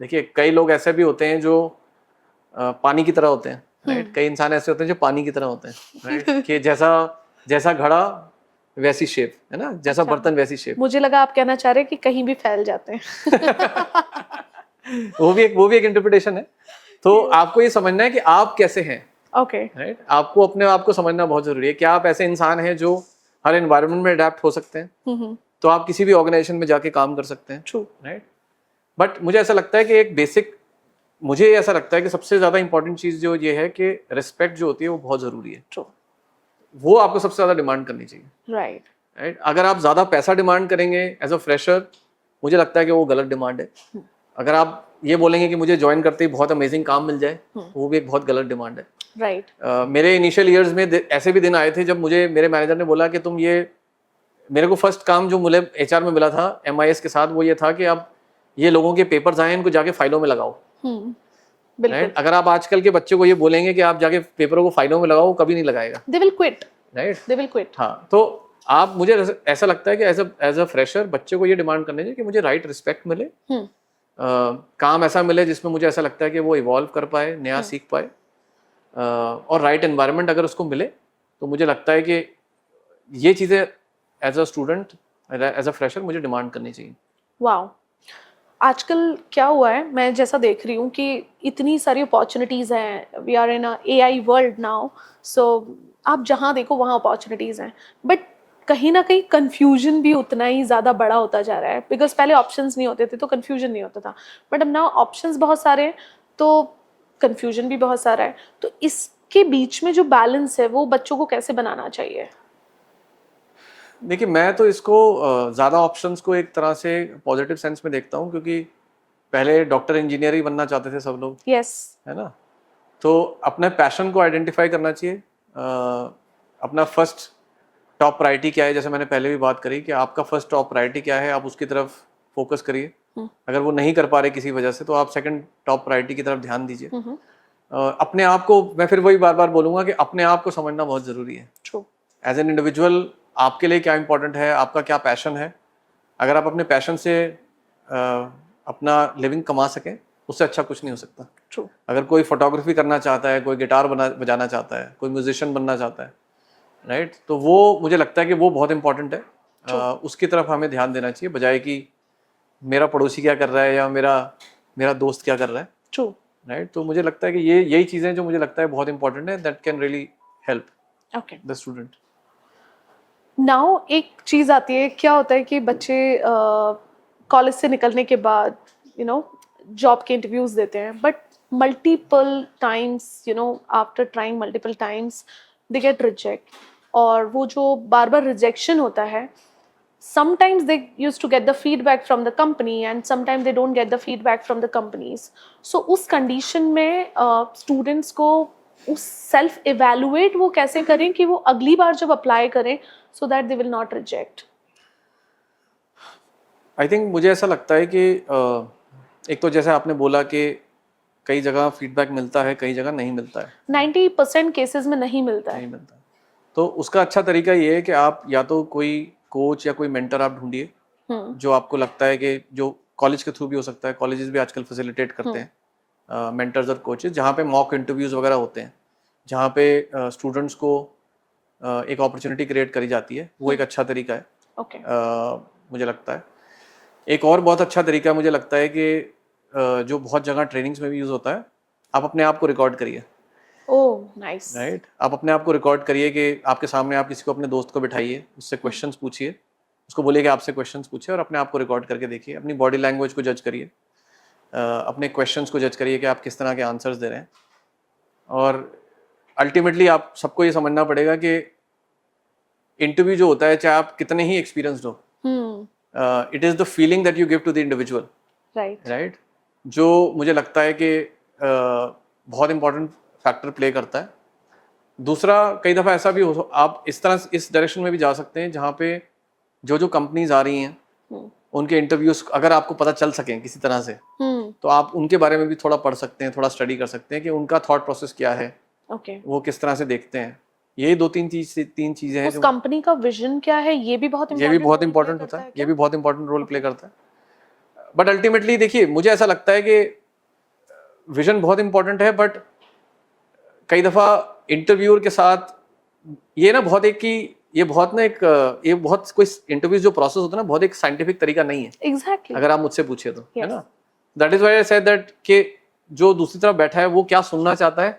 Speaker 2: देखिए कई लोग ऐसे भी होते हैं जो पानी की तरह होते हैं, राइट। कई इंसान ऐसे होते हैं जो पानी की तरह होते हैं, राइट, कि जैसा घड़ा वैसी शेप, है ना, जैसा बर्तन वैसी शेप।
Speaker 1: मुझे लगा आप कहना चाह रहे हैं कि कहीं भी फैल जाते हैं।
Speaker 2: वो भी एक इंटरप्रिटेशन है। तो आपको ये समझना है कि आप कैसे हैं,
Speaker 1: ओके,
Speaker 2: राइट। आपको अपने आप को समझना बहुत जरूरी है कि आप ऐसे इंसान हैं जो हर एनवायरनमेंट में अडेप्ट हो सकते हैं। तो आप किसी भी ऑर्गेनाइजेशन में जाके काम कर सकते हैं,
Speaker 1: ट्रू,
Speaker 2: राइट। बट मुझे ऐसा लगता है कि मुझे ऐसा लगता है कि सबसे ज्यादा इंपॉर्टेंट चीज जो ये है कि रिस्पेक्ट जो होती है वो बहुत जरूरी है।
Speaker 1: ट्रू।
Speaker 2: वो आपको सबसे ज्यादा डिमांड करनी चाहिए, राइट। अगर आप ज्यादा पैसा डिमांड करेंगे एज अ फ्रेशर, मुझे लगता है कि वो गलत डिमांड है। अगर आप ये बोलेंगे कि मुझे ज्वाइन करते ही बहुत अमेजिंग काम मिल जाए, वो भी एक बहुत गलत डिमांड है,
Speaker 1: राइट।
Speaker 2: मेरे इनिशियल ईयर्स में ऐसे भी दिन आए थे जब मुझे मेरे मैनेजर ने बोला कि मेरे को फर्स्ट काम जो मुझे एचआर में मिला था MIS के साथ, वो ये था कि आप ये लोगों के पेपर्स आए इनको जाके फाइलों में लगाओ, राइट। अगर आप आजकल के बच्चे को ये बोलेंगे कि आप जाके पेपरों को फाइलों में लगाओ, वो कभी नहीं लगाएगा,
Speaker 1: they will quit,
Speaker 2: right,
Speaker 1: they will quit.
Speaker 2: हाँ, तो मुझे ऐसा लगता है कि एज अ फ्रेशर बच्चे को ये डिमांड करनी चाहिए कि मुझे राइट रिस्पेक्ट मिले, काम ऐसा मिले जिसमें मुझे ऐसा लगता है कि वो इवॉल्व कर पाए, नया सीख पाए, और राइट एनवायरनमेंट अगर उसको मिले, तो मुझे लगता है कि ये चीज़ें as a student, as a fresher मुझे डिमांड करनी चाहिए।
Speaker 1: वाओ। आजकल क्या हुआ है, मैं जैसा देख रही हूँ कि इतनी सारी अपॉर्चुनिटीज़ हैं, we are in a AI world now, so आप जहाँ देखो वहाँ अपॉर्चुनिटीज़ हैं, बट कहीं ना कहीं कंफ्यूजन भी उतना ही ज़्यादा बड़ा होता जा रहा है, बिकॉज पहले ऑप्शंस नहीं होते थे तो कंफ्यूजन नहीं होता था, बट अब नाउ ऑप्शंस बहुत सारे हैं तो कंफ्यूजन भी बहुत सारा है। तो इसके बीच में जो बैलेंस है वो बच्चों को कैसे बनाना चाहिए?
Speaker 2: देखिए, मैं तो इसको ज़्यादा ऑप्शंस को एक तरह से पॉजिटिव सेंस में देखता हूँ, क्योंकि पहले डॉक्टर इंजीनियर ही बनना चाहते थे सब लोग,
Speaker 1: यस।
Speaker 2: है ना। तो अपने पैशन को आइडेंटिफाई करना चाहिए। अपना फर्स्ट टॉप प्रायोरिटी क्या है, जैसे मैंने पहले भी बात करी कि आपका फर्स्ट टॉप प्रायोरिटी क्या है, आप उसकी तरफ फोकस करिए। अगर वो नहीं कर पा रहे किसी वजह से, तो आप सेकंड टॉप प्रायोरिटी की तरफ ध्यान दीजिए। अपने आप को, मैं फिर वही बार बार बोलूंगा कि अपने आप को समझना बहुत ज़रूरी है।
Speaker 1: ट्रू।
Speaker 2: एज एन इंडिविजुअल आपके लिए क्या इंपॉर्टेंट है, आपका क्या पैशन है। अगर आप अपने पैशन से अपना लिविंग कमा सकें, उससे अच्छा कुछ नहीं हो सकता।
Speaker 1: ट्रू।
Speaker 2: अगर कोई फोटोग्राफी करना चाहता है, कोई गिटार बजाना चाहता है, कोई म्यूजिशियन बनना चाहता है, राइट, तो वो मुझे लगता है कि वो बहुत इंपॉर्टेंट है। उसकी तरफ हमें ध्यान देना चाहिए, बजाय कि मेरा पड़ोसी क्या कर रहा है या मेरा दोस्त क्या कर रहा है।
Speaker 1: ट्रू।
Speaker 2: राइट, तो मुझे लगता है कि यही चीज़ें जो मुझे लगता है बहुत इंपॉर्टेंट है, that can really help
Speaker 1: okay.
Speaker 2: The student.
Speaker 1: Now एक चीज़ आती है, क्या होता है कि बच्चे कॉलेज से निकलने के बाद जॉब के इंटरव्यूज देते हैं, but multiple times after trying multiple times they get reject, और वो जो बार बार रिजेक्शन होता है, sometimes they used to get the feedback from the company and sometimes they don't get the feedback from the companies. So उस condition में students को उस self evaluate वो कैसे करें कि वो अगली बार जब apply करें so that they will not reject?
Speaker 2: I think मुझे ऐसा लगता है कि एक तो जैसे आपने बोला कि कई जगह फीडबैक मिलता है, कई जगह नहीं मिलता है।
Speaker 1: 90% केसेस में नहीं मिलता है।
Speaker 2: नहीं मिलता, तो उसका अच्छा तरीका ये है कि आप या तो कोई कोच या कोई मेंटर आप ढूंढिए, जो आपको लगता है कि जो कॉलेज के थ्रू भी हो सकता है, कॉलेजेस भी आजकल फैसिलिटेट करते हैं मेंटर्स और कोचेस, जहाँ पे मॉक इंटरव्यूज वगैरह होते हैं, जहाँ पे स्टूडेंट्स को एक अपॉर्चुनिटी क्रिएट करी जाती है। वो एक अच्छा तरीका है।
Speaker 1: ओके।
Speaker 2: मुझे लगता है एक और बहुत अच्छा तरीका मुझे लगता है कि जो बहुत जगह ट्रेनिंग्स में भी यूज़ होता है, आप अपने आप को रिकॉर्ड करिए।
Speaker 1: Oh nice.
Speaker 2: राइट, आप अपने आप को रिकॉर्ड करिए कि आपके सामने आप किसी को, अपने दोस्त को बिठाइए, उससे क्वेश्चंस पूछिए, उसको बोलिए कि आपसे क्वेश्चंस पूछिए, और अपने आप को रिकॉर्ड करके देखिए। अपनी बॉडी लैंग्वेज को जज करिए, अपने क्वेश्चंस को जज करिए कि आप किस तरह के आंसर्स दे रहे हैं। और अल्टीमेटली आप सबको ये समझना पड़ेगा कि इंटरव्यू जो होता है, चाहे आप कितने ही एक्सपीरियंसड हो, it is the feeling that you give to the individual. Right, जो मुझे लगता है कि बहुत इंपॉर्टेंट फैक्टर प्ले करता है। दूसरा, कई दफ़ा ऐसा भी हो, आप इस डायरेक्शन में भी जा सकते हैं, जहाँ पे जो कंपनीज आ रही हैं उनके इंटरव्यूज अगर आपको पता चल सकें किसी तरह से, तो आप उनके बारे में भी थोड़ा पढ़ सकते हैं, थोड़ा स्टडी कर सकते हैं कि उनका थॉट प्रोसेस क्या है, वो किस तरह से देखते हैं। ये तीन चीज़ें हैं।
Speaker 1: उस कंपनी का विजन क्या है, ये भी बहुत
Speaker 2: इंपॉर्टेंट होता है। ये भी बहुत इंपॉर्टेंट रोल प्ले करता है। बट अल्टीमेटली देखिए, मुझे ऐसा लगता है कि विजन बहुत इंपॉर्टेंट है, बट कई दफ़ा इंटरव्यूअर के साथ ये ना बहुत ये बहुत कोई इंटरव्यू जो प्रोसेस होता है ना, बहुत एक साइंटिफिक तरीका नहीं है।
Speaker 1: Exactly.
Speaker 2: अगर आप मुझसे पूछे तो, है ना। That is why I said that कि जो दूसरी तरफ बैठा है वो क्या सुनना चाहता है,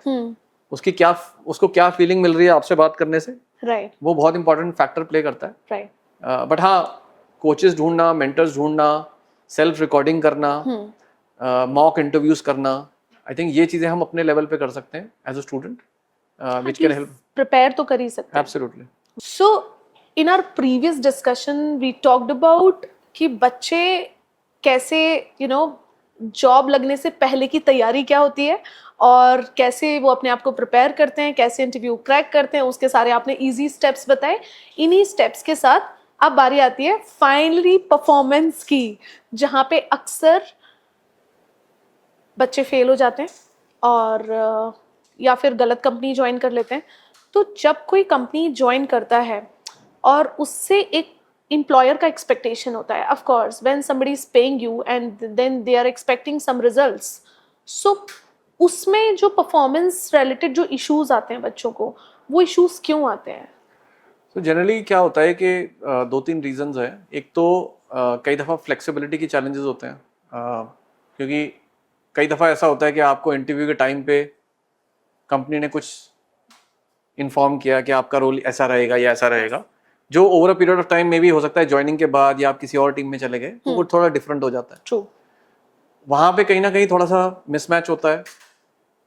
Speaker 2: उसको क्या फीलिंग मिल रही है आपसे बात करने से,
Speaker 1: राइट,
Speaker 2: वो बहुत इंपॉर्टेंट फैक्टर प्ले करता है।
Speaker 1: राइट।
Speaker 2: बट हाँ, कोचेस ढूंढना, मेंटर्स ढूंढना, सेल्फ रिकॉर्डिंग करना, मॉक इंटरव्यूज करना, आई थिंक ये चीजें हम अपने लेवल पे कर सकते हैं as a student, which can help.
Speaker 1: Prepare तो कर ही सकते हैं।
Speaker 2: Absolutely.
Speaker 1: So in our previous discussion we talked about कि बच्चे कैसे जॉब लगने से पहले की तैयारी क्या होती है और कैसे वो अपने आप को प्रिपेयर करते हैं, कैसे इंटरव्यू क्रैक करते हैं, उसके सारे आपने इजी स्टेप्स बताए। इन्हीं स्टेप्स के साथ अब बारी आती है फाइनली परफॉर्मेंस की, जहाँ पे अक्सर बच्चे फेल हो जाते हैं और या फिर गलत कंपनी ज्वाइन कर लेते हैं। तो जब कोई कंपनी ज्वाइन करता है और उससे एक एम्प्लॉयर का एक्सपेक्टेशन होता है, of course when somebody is paying you and then they are expecting some results, so उसमें जो परफॉर्मेंस रिलेटेड जो इश्यूज आते हैं बच्चों को, वो इश्यूज क्यों आते हैं?
Speaker 2: तो जनरली क्या होता है कि 2-3 रीजंस हैं। एक तो कई दफ़ा फ्लेक्सिबिलिटी की चैलेंजेस होते हैं, क्योंकि कई दफ़ा ऐसा होता है कि आपको इंटरव्यू के टाइम पे कंपनी ने कुछ इन्फॉर्म किया कि आपका रोल ऐसा रहेगा या ऐसा रहेगा, जो over a period of time में भी हो सकता है ज्वाइनिंग के बाद या आप किसी और टीम में चले गए तो वो थोड़ा डिफरेंट हो जाता है।
Speaker 1: ट्रू।
Speaker 2: वहाँ पे कहीं ना कहीं थोड़ा सा मिसमैच होता है,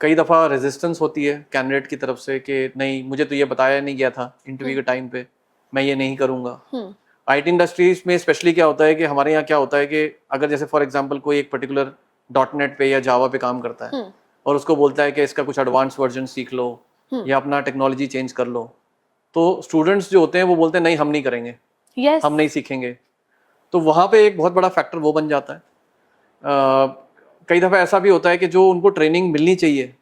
Speaker 2: कई दफ़ा रेजिस्टेंस होती है कैंडिडेट की तरफ से कि नहीं मुझे तो ये बताया नहीं गया था इंटरव्यू के टाइम पे, मैं ये नहीं करूँगा। आईटी इंडस्ट्रीज में स्पेशली क्या होता है कि हमारे यहाँ क्या होता है कि अगर जैसे फॉर एग्जांपल कोई एक पर्टिकुलर डॉटनेट पे या जावा पे काम करता है और उसको बोलता है कि इसका कुछ एडवांस वर्जन सीख लो या अपना टेक्नोलॉजी चेंज कर लो, तो स्टूडेंट्स जो होते हैं वो बोलते हैं नहीं हम नहीं करेंगे,
Speaker 1: yes.
Speaker 2: हम नहीं सीखेंगे। तो वहाँ पे एक बहुत बड़ा फैक्टर वो बन जाता है। कई दफ़ा ऐसा भी होता है कि जो उनको ट्रेनिंग मिलनी चाहिए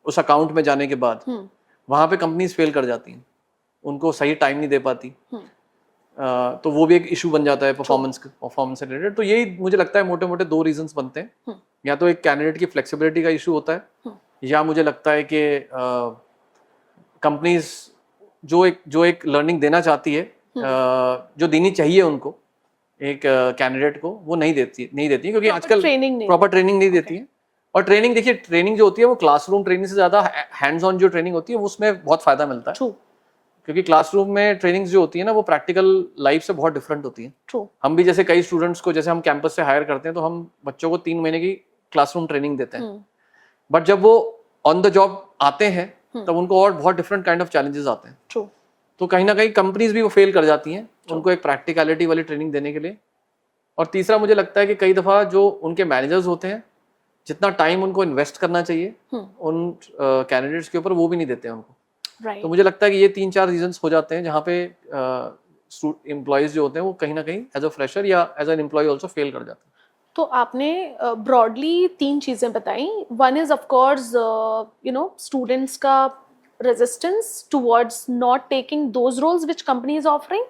Speaker 2: उस अकाउंट में जाने के बाद वहाँ पे कंपनीज फेल कर जाती हैं, उनको सही टाइम नहीं दे पाती। तो वो भी एक इशू बन जाता है परफॉर्मेंस से रिलेटेड। तो यही मुझे लगता है मोटे मोटे 2 रीजंस बनते हैं, या तो एक कैंडिडेट की फ्लेक्सिबिलिटी का इशू होता है या मुझे लगता है कि कंपनीज जो एक लर्निंग देना चाहती है, जो देनी चाहिए उनको एक कैंडिडेट को, वो नहीं देती क्योंकि आजकल प्रॉपर ट्रेनिंग नहीं देती है। और ट्रेनिंग देखिए, ट्रेनिंग जो होती है वो क्लासरूम ट्रेनिंग से ज्यादा हैंड्स ऑन जो ट्रेनिंग होती है उसमें बहुत फायदा मिलता है। क्योंकि क्लासरूम में ट्रेनिंग्स जो होती है ना वो प्रैक्टिकल लाइफ से बहुत डिफरेंट होती है। हम भी जैसे कई स्टूडेंट्स को जैसे हम कैंपस से हायर करते हैं तो हम बच्चों को 3 महीने की क्लासरूम ट्रेनिंग देते हैं, बट जब वो ऑन द जॉब आते हैं तब उनको और बहुत डिफरेंट काइंड ऑफ चैलेंजेस आते हैं। तो कहीं ना कहीं कंपनीज भी वो फेल कर जाती हैं उनको एक प्रैक्टिकलिटी वाली ट्रेनिंग देने के लिए। और तीसरा मुझे लगता है कि कई दफ़ा जो उनके मैनेजर्स होते हैं जितना टाइम उनको इन्वेस्ट करना चाहिए उन कैंडिडेट्स के ऊपर वो भी नहीं देते हैं उनको। तो मुझे लगता है कि ये 3-4 रीजंस हो जाते हैं जहाँ पे एम्प्लॉयज जो होते हैं वो कहीं ना कहीं एज अ फ्रेशर या as an employee also fail कर जाते हैं।
Speaker 1: तो आपने ब्रॉडली 3 चीज़ें बताई। One is of course students का resistance towards not taking those roles which company is offering,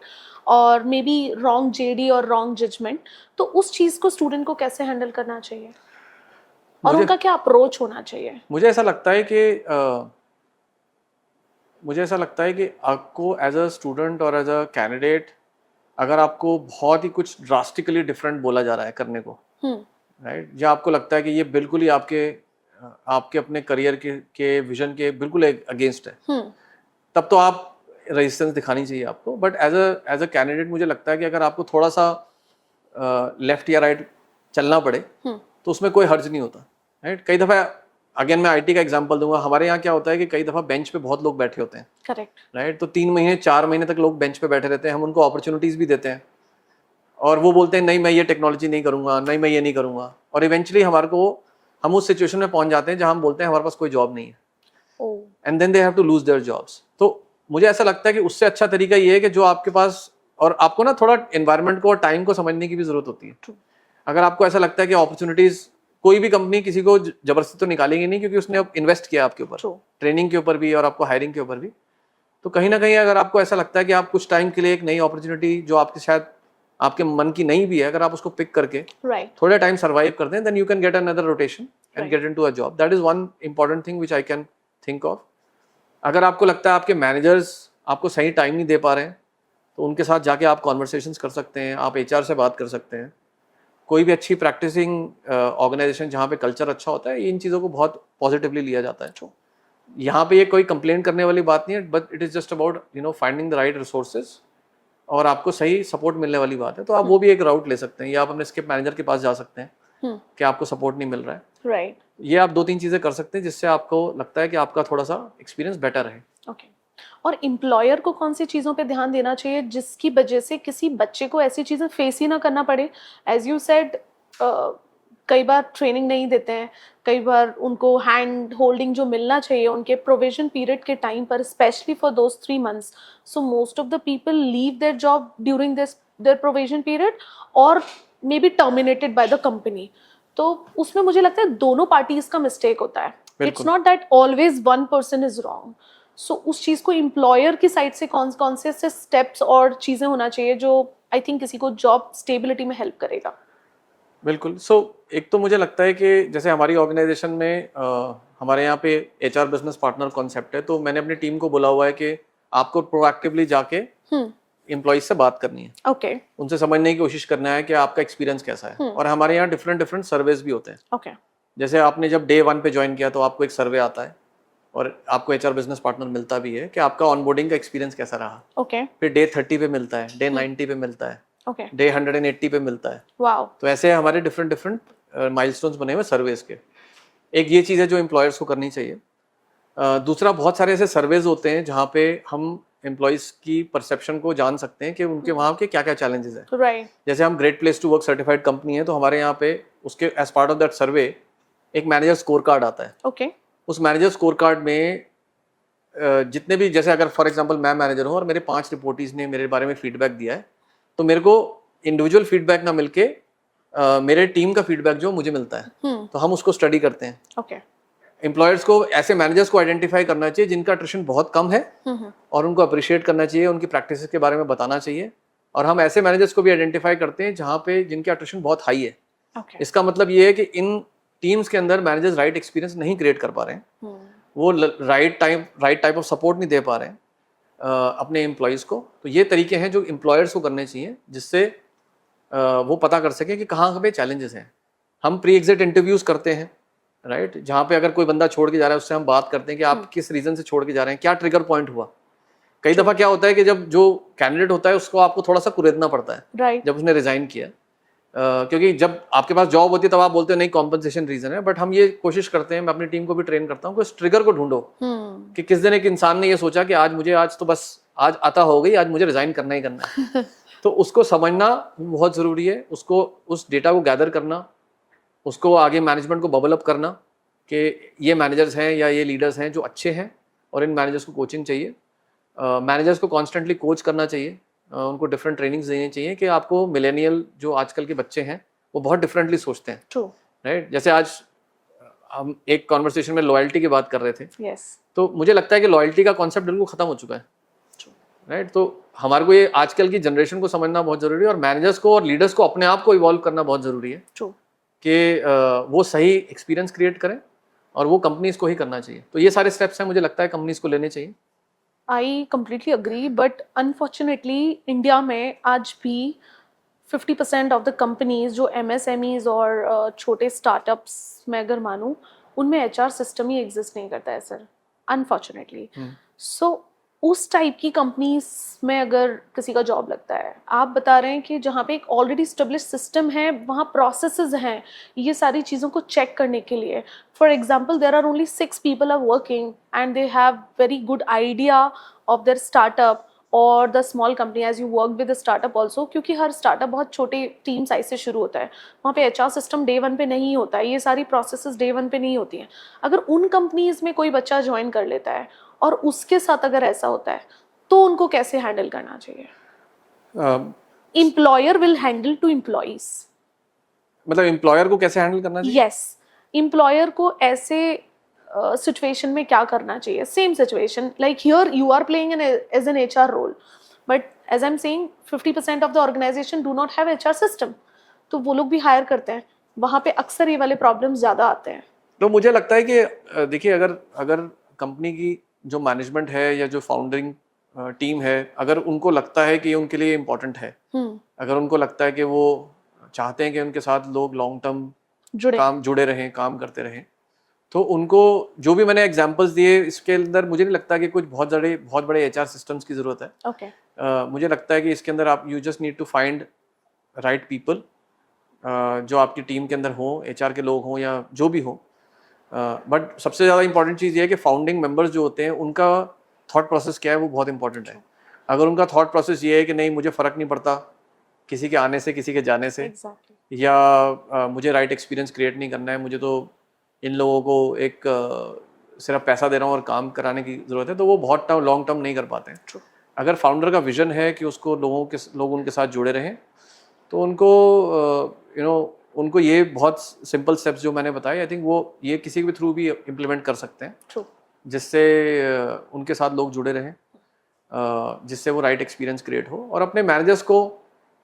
Speaker 1: और मे बी रॉन्ग JD और रॉन्ग जजमेंट। तो उस चीज़ को स्टूडेंट को कैसे हैंडल करना चाहिए और उनका क्या अप्रोच होना चाहिए?
Speaker 2: मुझे ऐसा लगता है कि आपको एज अ स्टूडेंट और एज अ कैंडिडेट अगर आपको बहुत ही कुछ ड्रास्टिकली डिफरेंट बोला जा रहा है करने को, राइट, या आपको लगता है कि ये बिल्कुल ही आपके अपने करियर के विजन के बिल्कुल अगेंस्ट है, तब तो आप रेजिस्टेंस दिखानी चाहिए आपको। बट एज अ कैंडिडेट मुझे लगता है कि अगर आपको थोड़ा सा लेफ्ट या राइट चलना पड़े तो उसमें कोई हर्ज नहीं होता, राइट। कई दफ़ा अगेन मैं IT का एग्जांपल दूंगा, हमारे यहाँ क्या होता है कि कई दफ़ा बेंच पे बहुत लोग बैठे होते हैं,
Speaker 1: करेक्ट,
Speaker 2: राइट। तो 3 महीने 4 महीने तक लोग बेंच पे बैठे रहते हैं, हम उनको अपॉर्चुनिटीज़ भी देते हैं और वो बोलते हैं नहीं मैं ये टेक्नोलॉजी नहीं करूँगा, नहीं मैं ये नहीं करूँगा, और इवेंचुअली हम उस सिचुएशन में पहुंच जाते हैं जहां हम बोलते हैं हमारे पास कोई जॉब नहीं है, and then they have to lose their jobs. तो मुझे ऐसा लगता है कि उससे अच्छा तरीका ये है कि जो आपके पास, और आपको ना थोड़ा एनवायरनमेंट को और टाइम को समझने की भी जरूरत होती है। अगर आपको ऐसा लगता है कि अपॉर्चुनिटीज, कोई भी कंपनी किसी को जबरदस्ती तो निकालेगी नहीं क्योंकि उसने इन्वेस्ट किया आपके ऊपर, ट्रेनिंग के ऊपर भी और आपको हायरिंग के ऊपर भी। तो कहीं ना कहीं अगर आपको ऐसा लगता है कि आप कुछ टाइम के लिए एक नई अपॉर्चुनिटी जो आपके शायद आपके मन की नहीं भी है, अगर आप उसको पिक करके थोड़े टाइम सर्वाइव करते हैं, then you can get another rotation and get into a job. That is one important thing which I can think of. अगर आपको लगता है आपके मैनेजर्स आपको सही टाइम नहीं दे पा रहे हैं तो उनके साथ जाके आप कॉन्वर्सेशंस कर सकते हैं, आप HR से बात कर सकते हैं। कोई भी अच्छी प्रैक्टिसिंग ऑर्गेनाइजेशन जहाँ पे कल्चर अच्छा होता है, इन चीज़ों को बहुत पॉजिटिवली लिया जाता है। यहाँ पे ये कोई कंप्लेन करने वाली बात नहीं है, but it is just about finding the right resources और आपको सही सपोर्ट मिलने वाली बात है। तो आप वो भी एक राउट ले सकते हैं, या आप अपने स्किप मैनेजर के पास जा सकते हैं कि आपको सपोर्ट नहीं मिल रहा है,
Speaker 1: राइट।
Speaker 2: ये आप 2-3 चीज़ें कर सकते हैं जिससे आपको लगता है कि आपका थोड़ा सा एक्सपीरियंस बेटर है।
Speaker 1: ओके। और एम्प्लॉयर को कौन सी चीज़ों पे ध्यान देना चाहिए जिसकी वजह से किसी बच्चे को ऐसी चीज़ें फेस ही ना करना पड़े? एज यू सेड, कई बार ट्रेनिंग नहीं देते हैं, कई बार उनको हैंड होल्डिंग जो मिलना चाहिए उनके प्रोविजन पीरियड के टाइम पर, specially for those 3 months, so most of the people leave their job during their provision period और may be terminated by the company. तो उसमें मुझे लगता है दोनों पार्टीज का मिस्टेक होता है। It's not that always one person is wrong. So उस चीज़ को एम्प्लॉयर की साइड से कौन से स्टेप्स और चीज़ें होना चाहिए जो आई थिंक किसी को जॉब स्टेबिलिटी में हेल्प करेगा?
Speaker 2: बिल्कुल। सो एक तो मुझे लगता है कि जैसे हमारी ऑर्गेनाइजेशन में हमारे यहाँ पे HR बिजनेस पार्टनर कॉन्सेप्ट है, तो मैंने अपनी टीम को बोला हुआ है कि आपको प्रोएक्टिवली जाके एम्प्लॉइज से बात करनी है,
Speaker 1: ओके,
Speaker 2: उनसे समझने की कोशिश करना है कि आपका एक्सपीरियंस कैसा है। और हमारे यहाँ डिफरेंट सर्वेज भी होते हैं।
Speaker 1: ओके,
Speaker 2: जैसे आपने जब Day 1 पे ज्वाइन किया तो आपको एक सर्वे आता है, और आपको एचआर बिजनेस पार्टनर मिलता भी है कि आपका ऑनबोर्डिंग का एक्सपीरियंस कैसा रहा।
Speaker 1: ओके
Speaker 2: फिर डे 30 पे मिलता है, डे 90 पे मिलता है,
Speaker 1: ओके
Speaker 2: डे 180 पे मिलता है।
Speaker 1: वाओ
Speaker 2: तो ऐसे हमारे डिफरेंट डिफरेंट माइलस्टोन्स बने हुए सर्वेज के। एक ये चीज़ है जो एम्प्लॉयर्स को करनी चाहिए। दूसरा, बहुत सारे ऐसे सर्वेज होते हैं जहाँ पे हम एम्प्लॉयज़ की परसेप्शन को जान सकते हैं कि उनके वहाँ के क्या क्या चैलेंजेस हैं।
Speaker 1: राइट
Speaker 2: जैसे हम great place to work certified company है, तो हमारे यहाँ पे उसके as part of that survey एक मैनेजर स्कोर कार्ड आता है।
Speaker 1: ओके
Speaker 2: उस मैनेजर स्कोर कार्ड में जितने भी, जैसे अगर फॉर एग्जांपल मैं मैनेजर हूँ और मेरे 5 रिपोर्टीज ने मेरे बारे में फीडबैक दिया है, तो मेरे को इंडिविजुअल फीडबैक ना मिलके मेरे टीम का फीडबैक जो मुझे मिलता है, तो हम उसको स्टडी करते हैं।
Speaker 1: ओके
Speaker 2: एम्प्लॉयर्स को, ऐसे मैनेजर्स को आइडेंटिफाई करना चाहिए जिनका अट्रिशन बहुत कम है और उनको अप्रिशिएट करना चाहिए, उनकी प्रैक्टिसेस के बारे में बताना चाहिए। और हम ऐसे मैनेजर्स को भी आइडेंटिफाई करते हैं जहाँ पे जिनके अट्रिशन बहुत हाई है।
Speaker 1: ओके
Speaker 2: इसका मतलब ये है कि इन टीम्स के अंदर मैनेजर्स राइट एक्सपीरियंस नहीं क्रिएट कर पा रहे हैं, वो राइट टाइप ऑफ सपोर्ट नहीं दे पा रहे हैं अपने एम्प्लॉयज़ को। तो ये तरीके हैं जो एम्प्लॉयर्स को करने चाहिए, जिससे वो पता कर सके कि कहाँ पे चैलेंजेस हैं। हम प्री एग्जिट इंटरव्यूज़ करते हैं, राइट, जहाँ पे अगर कोई बंदा छोड़ के जा रहा है उससे हम बात करते हैं कि आप किस रीज़न से छोड़ के जा रहे हैं, क्या ट्रिगर पॉइंट हुआ। कई दफ़ा क्या होता है कि जब जो कैंडिडेट होता है उसको आपको थोड़ा सा कुरेदना पड़ता है,
Speaker 1: राइट
Speaker 2: जब उसने रिजाइन किया। क्योंकि जब आपके पास जॉब होती है तब आप बोलते हो नहीं कॉम्पनसेशन रीजन है, बट हम ये कोशिश करते हैं, मैं अपनी टीम को भी ट्रेन करता हूँ कि उस ट्रिगर को ढूंढो कि किस दिन एक इंसान ने ये सोचा कि आज तो बस आज आता हो गई, आज मुझे रिजाइन करना ही करना है। तो उसको समझना बहुत ज़रूरी है, उसको उस डेटा को गैदर करना, उसको आगे मैनेजमेंट को बबल अप करना कि ये मैनेजर्स हैं या ये लीडर्स हैं जो अच्छे हैं और इन मैनेजर्स को कोचिंग चाहिए। मैनेजर्स को कॉन्स्टेंटली कोच करना चाहिए, उनको डिफरेंट ट्रेनिंग्स देनी चाहिए कि आपको मिलेनियल जो आजकल के बच्चे हैं वो बहुत डिफरेंटली सोचते हैं,
Speaker 1: ट्रू
Speaker 2: राइट। जैसे आज हम एक कॉन्वर्सेशन में लॉयल्टी की बात कर रहे थे,
Speaker 1: यस
Speaker 2: तो मुझे लगता है कि लॉयल्टी का कॉन्सेप्ट बिल्कुल खत्म हो चुका है, राइट। तो हमारे को ये आजकल की जनरेशन को समझना बहुत ज़रूरी है और मैनेजर्स को और लीडर्स को अपने आप को इवॉल्व करना बहुत ज़रूरी है
Speaker 1: ट्रू
Speaker 2: कि वो सही एक्सपीरियंस क्रिएट करें और वो कंपनीज को ही करना चाहिए। तो ये सारे स्टेप्स हैं, मुझे लगता है कंपनीज को लेने चाहिए।
Speaker 1: I completely agree, but unfortunately India में आज भी 50% ऑफ द कंपनीज जो MSMEs और छोटे स्टार्टअप्स में अगर मानूं, उनमें HR सिस्टम ही एग्जिस्ट नहीं करता है सर, अनफॉर्चुनेटली। सो उस टाइप की कंपनीज में अगर किसी का जॉब लगता है, आप बता रहे हैं कि जहाँ पे एक ऑलरेडी स्टेब्लिश सिस्टम है, वहाँ प्रोसेसेस हैं ये सारी चीज़ों को चेक करने के लिए। For example, there are only 6 people are working and they have very good idea of their startup और the small company, as you work with startup also, क्योंकि हर स्टार्टअप बहुत छोटे टीम साइज से शुरू होता है, वहाँ पे HR सिस्टम डे 1 पे नहीं होता है, ये सारी प्रोसेसेस डे 1 पे नहीं होती हैं। अगर उन कंपनीज में कोई बच्चा ज्वाइन कर लेता है और उसके साथ अगर ऐसा होता है, तो उनको कैसे हैंडल करना चाहिए? Employer will handle to employees,
Speaker 2: मतलब एम्प्लॉयर को कैसे हैंडल करना चाहिए?
Speaker 1: यस, एम्प्लॉयर को ऐसे सिचुएशन में क्या करना चाहिए? Same situation, like here you are playing as an HR role, but as I am saying 50% of the organisation do not have HR system, तो वो लोग भी हायर करते हैं, वहाँ पे अक्सर ये वाले प्रॉब्लम्स ज़्यादा आते हैं।
Speaker 2: तो मुझे लगता है कि देखिए, अगर कंपनी की जो मैनेजमेंट है या जो फाउंडिंग टीम है, अगर उनको लगता है कि उनके लिए इम्पोर्टेंट है, अगर उनको लगता है कि वो चाहते हैं कि उनके साथ लोग लॉन्ग टर्म जुड़े रहें, काम करते रहें, तो उनको जो भी मैंने एग्जांपल्स दिए इसके अंदर मुझे नहीं लगता कि कुछ बहुत बड़े HR सिस्टम्स की ज़रूरत है।
Speaker 1: Okay.
Speaker 2: मुझे लगता है कि इसके अंदर आप you just need to find right people जो आपकी टीम के अंदर हो, HR के लोग हों या जो भी हो। बट सबसे ज़्यादा इंपॉर्टेंट चीज़ ये है कि फाउंडिंग मेंबर्स जो होते हैं उनका थॉट प्रोसेस क्या है, वो बहुत इंपॉर्टेंट है। अगर उनका थॉट प्रोसेस ये है कि नहीं, मुझे फ़र्क नहीं पड़ता किसी के आने से, किसी के जाने से,
Speaker 1: exactly.
Speaker 2: या मुझे राइट एक्सपीरियंस क्रिएट नहीं करना है, मुझे तो इन लोगों को एक सिर्फ पैसा दे रहा हूँ और काम कराने की ज़रूरत है, तो वो बहुत लॉन्ग टर्म नहीं कर पाते हैं।
Speaker 1: True.
Speaker 2: अगर फाउंडर का विजन है कि उसको लोग उनके साथ जुड़े रहें, तो उनको उनको ये बहुत सिंपल स्टेप्स जो मैंने बताए, आई थिंक वो ये किसी के थ्रू भी इम्प्लीमेंट कर सकते हैं।
Speaker 1: True.
Speaker 2: जिससे उनके साथ लोग जुड़े रहें, जिससे वो राइट एक्सपीरियंस क्रिएट हो। और अपने मैनेजर्स को,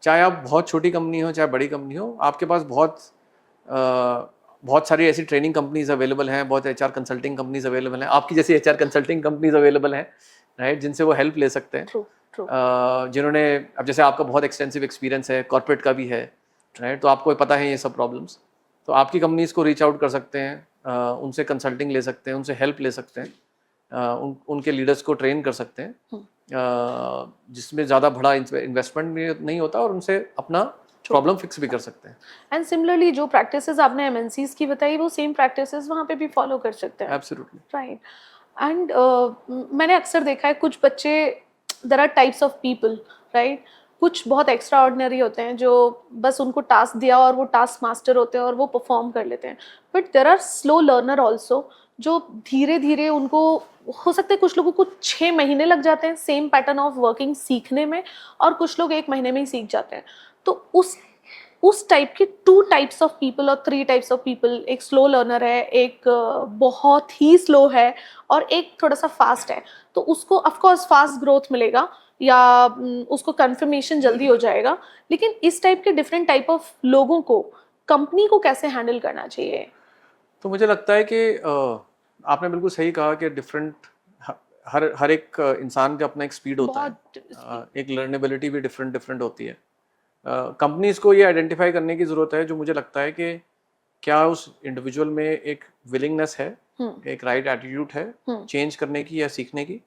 Speaker 2: चाहे आप बहुत छोटी कंपनी हो चाहे बड़ी कंपनी हो, आपके पास बहुत सारी ऐसी ट्रेनिंग कंपनीज अवेलेबल हैं, बहुत HR कंसल्टिंग कंपनीज अवेलेबल हैं, आपकी जैसी HR कंसल्टिंग कंपनीज अवेलेबल हैं, राइट, जिनसे वो हेल्प ले सकते हैं। जिन्होंने, अब जैसे आपका बहुत एक्सटेंसिव एक्सपीरियंस है, कॉर्पोरेट का भी है, राइट, तो आपको पता है ये सब प्रॉब्लम्स, तो आपकी कंपनीज को रीच आउट कर सकते हैं, उनसे कंसल्टिंग ले सकते हैं, उनसे हेल्प ले सकते हैं, उनके लीडर्स को ट्रेन कर सकते हैं, जिसमें ज़्यादा बड़ा इन्वेस्टमेंट नहीं होता और उनसे अपना प्रॉब्लम फिक्स भी कर सकते हैं।
Speaker 1: एंड सिमिलरली जो प्रैक्टिसेस आपने एमएनसीज की बताई वो सेम प्रैक्टिसेस वहाँ पे भी फॉलो कर सकते हैं।
Speaker 2: Absolutely
Speaker 1: right. एंड मैंने अक्सर देखा है कुछ बच्चे, there are types of people, right, कुछ बहुत एक्स्ट्रा ऑर्डिनरी होते हैं जो बस उनको टास्क दिया और वो टास्क मास्टर होते हैं और वो परफॉर्म कर लेते हैं, but there are slow learner also जो धीरे धीरे उनको, हो सकता है कुछ लोगों को 6 महीने लग जाते हैं सेम पैटर्न ऑफ वर्किंग सीखने में और कुछ लोग 1 महीने में ही सीख जाते हैं। तो उस टाइप के 2 टाइप्स ऑफ पीपल और 3 टाइप्स ऑफ पीपल, एक स्लो लर्नर है, एक बहुत ही स्लो है और एक थोड़ा सा फास्ट है, तो उसको ऑफ कोर्स फास्ट ग्रोथ मिलेगा या उसको कन्फर्मेशन जल्दी हो जाएगा, लेकिन इस टाइप के डिफरेंट टाइप ऑफ लोगों को कंपनी को कैसे हैंडल करना चाहिए?
Speaker 2: तो मुझे लगता है कि आपने बिल्कुल सही कहा कि डिफरेंट, हर एक इंसान का अपना एक स्पीड होता है, एक लर्नेबिलिटी भी डिफरेंट डिफरेंट होती है। कंपनीज को ये आइडेंटिफाई करने की ज़रूरत है, जो मुझे लगता है कि क्या उस इंडिविजुअल में एक विलिंगनेस है, एक राइट एटीट्यूड है चेंज करने की या सीखने की,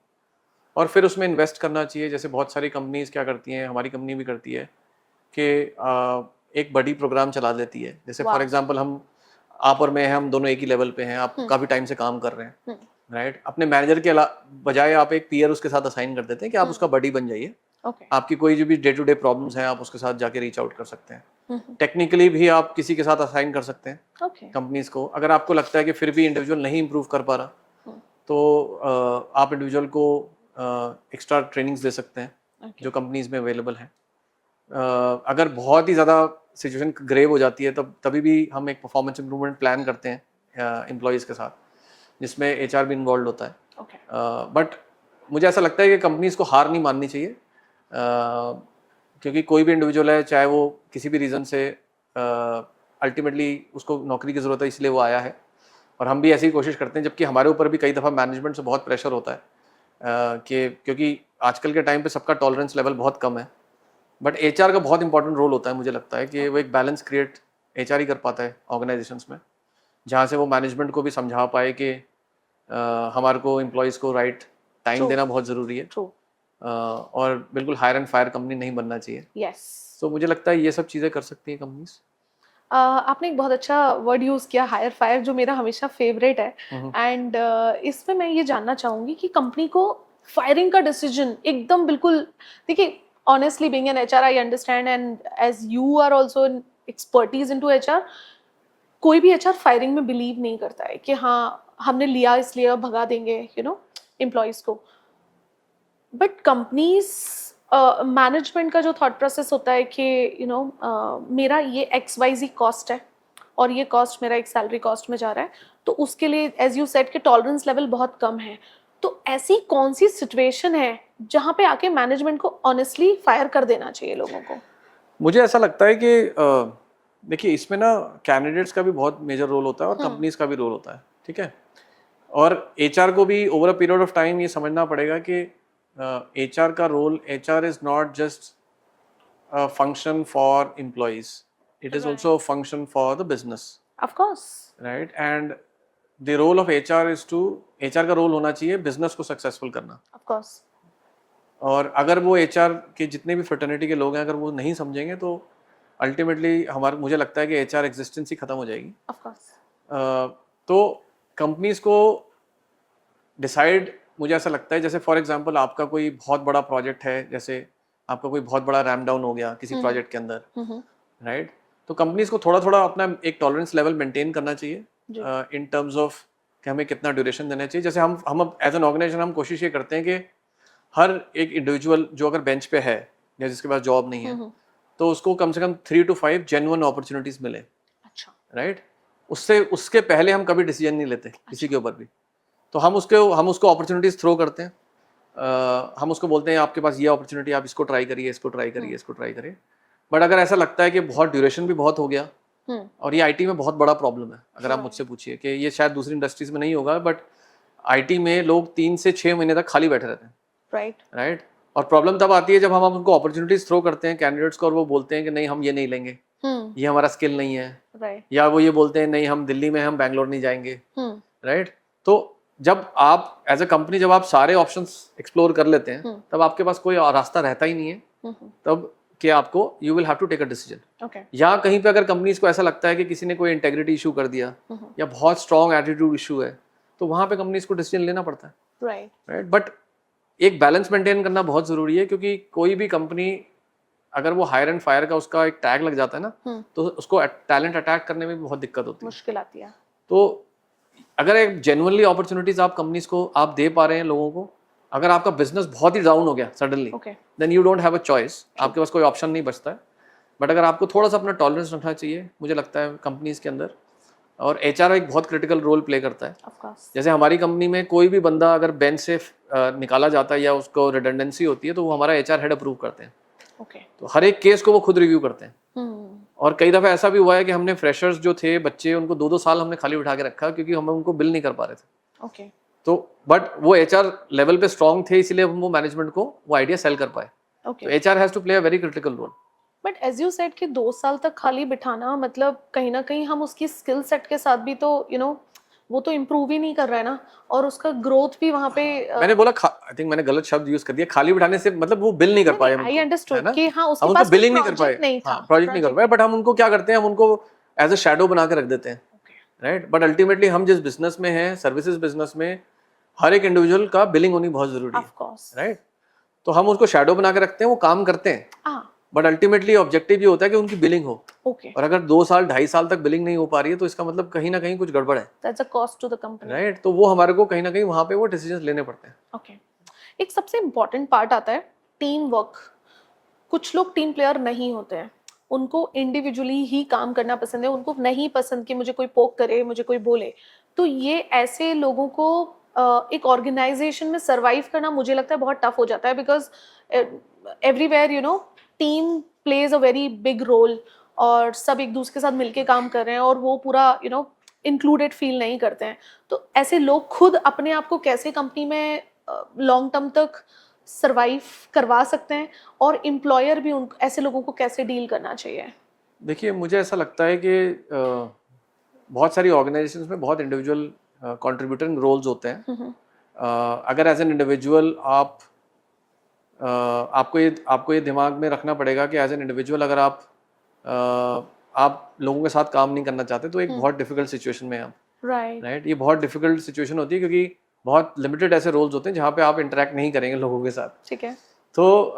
Speaker 2: और फिर उसमें इन्वेस्ट करना चाहिए। जैसे बहुत सारी कंपनीज क्या करती हैं, हमारी कंपनी भी करती है कि एक बड़ी प्रोग्राम चला देती है। जैसे फॉर एग्जांपल आप और मैं, हम दोनों एक ही लेवल पे हैं, आप काफ़ी टाइम से काम कर रहे हैं, राइट, अपने मैनेजर के बजाय आप एक पीयर उसके साथ असाइन कर देते हैं कि आप उसका बडी बन जाइए। आपकी कोई जो भी डे टू डे प्रॉब्लम्स हैं आप उसके साथ जाके रीच आउट कर सकते हैं। टेक्निकली भी आप किसी के साथ असाइन कर सकते हैं कंपनीज को। अगर आपको लगता है कि फिर भी इंडिविजुअल नहीं इंप्रूव कर पा रहा, तो आप इंडिविजुअल को एक्स्ट्रा ट्रेनिंग्स दे सकते हैं जो कंपनीज में अवेलेबल हैं। अगर बहुत ही ज़्यादा सिचुएशन ग्रेव हो जाती है तभी भी हम एक परफॉर्मेंस इंप्रूवमेंट प्लान करते हैं एम्प्लॉयज़ के साथ, जिसमें एचआर भी इन्वॉल्व होता है। बट मुझे ऐसा लगता है कि कंपनीज को हार नहीं माननी चाहिए, क्योंकि कोई भी इंडिविजुअल है, चाहे वो किसी भी रीज़न से अल्टीमेटली उसको नौकरी की ज़रूरत है इसलिए वो आया है, और हम भी ऐसी ही कोशिश करते हैं। जबकि हमारे ऊपर भी कई दफ़ा मैनेजमेंट से बहुत प्रेशर होता है कि क्योंकि आजकल के टाइम पे सबका टॉलरेंस लेवल बहुत कम है, बट एचआर का बहुत इंपॉर्टेंट रोल होता है। मुझे लगता है कि वो एक बैलेंस क्रिएट एचआर ही कर पाता है ऑर्गेनाइजेशंस में, जहाँ से वो मैनेजमेंट को भी समझा पाए कि हमारे को एम्प्लॉयज़ को राइट टाइम देना बहुत ज़रूरी है, और बिल्कुल हायर एंड फायर कंपनी नहीं बनना चाहिए।
Speaker 1: यस।
Speaker 2: तो मुझे लगता है ये सब चीज़ें कर सकती हैं कंपनीज।
Speaker 1: आपने एक बहुत अच्छा वर्ड यूज़ किया, हायर फायर, जो मेरा हमेशा फेवरेट है। एंड इसमें मैं ये जानना चाहूँगी कि कंपनी को फायरिंग का डिसीजन एकदम बिल्कुल, देखिए honestly being an HR I understand, and as you are also an expertise into HR, कोई भी एचआर फायरिंग में बिलीव नहीं करता है कि हाँ हमने लिया इसलिए अब भगा देंगे एम्प्लॉयज़ को। बट कंपनीज मैनेजमेंट का जो थॉट प्रोसेस होता है कि मेरा ये XYZ कॉस्ट है और ये कॉस्ट मेरा एक सैलरी कॉस्ट में जा रहा है, तो उसके लिए एज यू सेड कि टॉलरेंस लेवल बहुत कम है, तो ऐसी कौन सी सिचुएशन है जहाँ पे आके मैनेजमेंट को ऑनेस्टली फायर कर देना चाहिए लोगों को?
Speaker 2: मुझे ऐसा लगता है कि देखिए इसमें ना कैंडिडेट्स का भी बहुत मेजर रोल होता है और कंपनीज का भी रोल होता है, ठीक है। और एचआर को भी over a period of time ये समझना पड़ेगा कि एचआर का role, HR is not just a function for employees, it is also a function for the business,
Speaker 1: of course,
Speaker 2: right? And the role of HR is to, HR का role होना चाहिए business को successful करना,
Speaker 1: of course।
Speaker 2: और अगर वो HR के जितने भी फ्रेटर्निटी के लोग हैं अगर वो नहीं समझेंगे तो अल्टीमेटली मुझे लगता है कि HR एग्जिस्टेंस ही खत्म हो जाएगी,
Speaker 1: of course।
Speaker 2: तो कंपनीज को डिसाइड, मुझे ऐसा लगता है जैसे फॉर एग्जांपल आपका कोई बहुत बड़ा प्रोजेक्ट है, जैसे आपका कोई बहुत बड़ा रैम डाउन हो गया किसी प्रोजेक्ट के अंदर, राइट, तो कंपनीज को थोड़ा थोड़ा अपना एक टॉलरेंस लेवल मेंटेन करना चाहिए इन टर्म्स ऑफ कि हमें कितना ड्यूरेशन देना चाहिए। जैसे हम एज एन ऑर्गेनाइजेशन हम कोशिश ये करते हैं कि हर एक इंडिविजुअल जो अगर बेंच पे है या जिसके पास जॉब नहीं है तो उसको कम से कम 3 to 5 जेन्युइन अपॉर्चुनिटीज मिले,
Speaker 1: अच्छा,
Speaker 2: राइट। उसके पहले हम कभी डिसीजन नहीं लेते किसी के ऊपर भी, तो हम उसको अपॉर्चुनिटीज थ्रो करते हैं। हम उसको बोलते हैं आपके पास ये अपॉर्चुनिटी, आप इसको ट्राई करिए, इसको ट्राई करिए, इसको ट्राई करिए। बट अगर ऐसा लगता है कि बहुत ड्यूरेशन भी बहुत हो गया, और ये आईटी में बहुत बड़ा प्रॉब्लम है, अगर आप मुझसे पूछिए कि ये शायद दूसरी इंडस्ट्रीज में नहीं होगा, बट आईटी में लोग 3 से 6 महीने तक खाली बैठे रहते हैं, राइट। और प्रॉब्लम तब आती है जब हम उनको अपॉर्चुनिटीज थ्रो करते हैं कैंडिडेट्स को, और वो बोलते हैं कि नहीं हम ये नहीं लेंगे, ये हमारा स्किल नहीं है, या वो ये बोलते हैं नहीं हम दिल्ली में हम बैंगलोर नहीं जाएंगे, राइट। तो जब आप एज अ कंपनी जब आप सारे ऑप्शंस एक्सप्लोर कर लेते हैं तब आपके पास कोई और रास्ता रहता ही नहीं है तब कि आपको you will have to take a decision.
Speaker 1: Okay
Speaker 2: या कहीं पे अगर कंपनीज को ऐसा लगता है कि किसी ने कोई इंटेग्रिटी इशू कर दिया या बहुत स्ट्रॉन्ग एटीट्यूड इशू है तो वहां पे कंपनीज को डिसीजन लेना पड़ता है, राइट। बट एक बैलेंस मेंटेन करना बहुत जरूरी है क्योंकि कोई भी कंपनी अगर वो हायर एंड फायर का उसका एक टैग लग जाता है ना तो उसको टैलेंट अटैक करने में भी बहुत दिक्कत होती है,
Speaker 1: मुश्किल आती है।
Speaker 2: तो अगर एक जेन्युइनली अपॉर्चुनिटीज आप कंपनीज को आप दे पा रहे हैं लोगों को, अगर आपका बिजनेस बहुत ही डाउन हो गया suddenly then you don't have a choice, आपके पास कोई ऑप्शन नहीं बचता है। बट अगर आपको थोड़ा सा अपना टॉलरेंस रखना चाहिए मुझे लगता है कंपनीज के अंदर, और एचआर एक बहुत क्रिटिकल रोल प्ले करता है। जैसे हमारी कंपनी में कोई भी बंदा अगर बेंच से निकाला जाता है या उसको रिडंडेंसी होती है तो वो हमारा एचआर हेड अप्रूव करते हैं। तो हर एक केस को वो खुद रिव्यू करते हैं। और कई दफा ऐसा भी हुआ है कि हमने फ्रेशर्स जो थे बच्चे उनको 2-2 साल हमने खाली बिठा के रखा क्योंकि हम उनको बिल नहीं कर पा रहे थे। तो बट वो एचआर लेवल पे स्ट्रांग थे इसलिए हम वो मैनेजमेंट को वो आइडिया सेल कर पाए। तो HR has to play a very critical role.
Speaker 1: But as you said कि 2 साल तक खाली बिठाना मतलब कहीं ना कहीं हम उसकी स्किल सेट के साथ भी तो वो तो इम्प्रूव ही नहीं कर रहा है ना, और उसका ग्रोथ भी वहाँ पे
Speaker 2: मैंने बोला आई थिंक मैंने गलत शब्द यूज कर दिया, खाली बिठाने से मतलब वो बिल नहीं कर पाए।
Speaker 1: आई अंडरस्टूड कि हाँ उसके
Speaker 2: हम
Speaker 1: पास
Speaker 2: बिलिंग नहीं कर पाए,
Speaker 1: नहीं था,
Speaker 2: प्रोजेक्ट नहीं कर पाए, बट हम उनको क्या करते हैं हम उनको एज अ शैडो बना के रख देते हैं, राइट। बट अल्टीमेटली हम जिस बिजनेस में हैं सर्विसेज बिजनेस में हर एक इंडिविजुअल का बिलिंग होनी बहुत जरूरी है, राइट। तो हम उसको शैडो बना के रखते हैं, वो काम करते हैं, बट अल्टीमेटली ऑब्जेक्टिव ये होता है कि उनकी बिलिंग हो। और अगर 2 साल 2.5 साल तक बिलिंग नहीं हो पा रही है तो इसका मतलब कहीं ना कहीं कुछ गड़बड़ है,
Speaker 1: that's a cost to the company,
Speaker 2: right. तो वो हमारे को कहीं ना कहीं वहां पे वो डिसीजंस लेने पड़ते हैं।
Speaker 1: ओके एक सबसे इम्पोर्टेंट पार्ट आता है टीम वर्क। कुछ लोग टीम प्लेयर नहीं होते हैं, उनको इंडिविजुअली ही काम करना पसंद है, उनको नहीं पसंद कि मुझे कोई पोक करे, मुझे कोई बोले। तो ये ऐसे लोगों को एक ऑर्गेनाइजेशन में सरवाइव करना मुझे लगता है बहुत टफ हो जाता है, because everywhere team plays a very big role और सब एक दूसरे के साथ मिलके काम कर रहे हैं और वो पूरा इंक्लूडेड फील नहीं करते हैं। तो ऐसे लोग खुद अपने आप को कैसे कंपनी में लॉन्ग टर्म तक सरवाइव करवा सकते हैं, और एम्प्लॉयर भी उन ऐसे लोगों को कैसे डील करना चाहिए?
Speaker 2: देखिए मुझे ऐसा लगता है कि बहुत सारी ऑर्गेनाइजेशंस में बहुत इंडिविजुअल कंट्रीब्यूटिंग रोल्स होते हैं। अगर एज एन इंडिविजुअल आपको ये दिमाग में रखना पड़ेगा कि एज एन इंडिविजुअल अगर आप लोगों के साथ काम नहीं करना चाहते तो एक बहुत डिफिकल्ट सिचुएशन में आप, राइट। ये बहुत डिफिकल्ट सिचुएशन होती है क्योंकि बहुत लिमिटेड ऐसे रोल्स होते हैं जहाँ पे आप इंटरेक्ट नहीं करेंगे लोगों के साथ,
Speaker 1: ठीक है।
Speaker 2: तो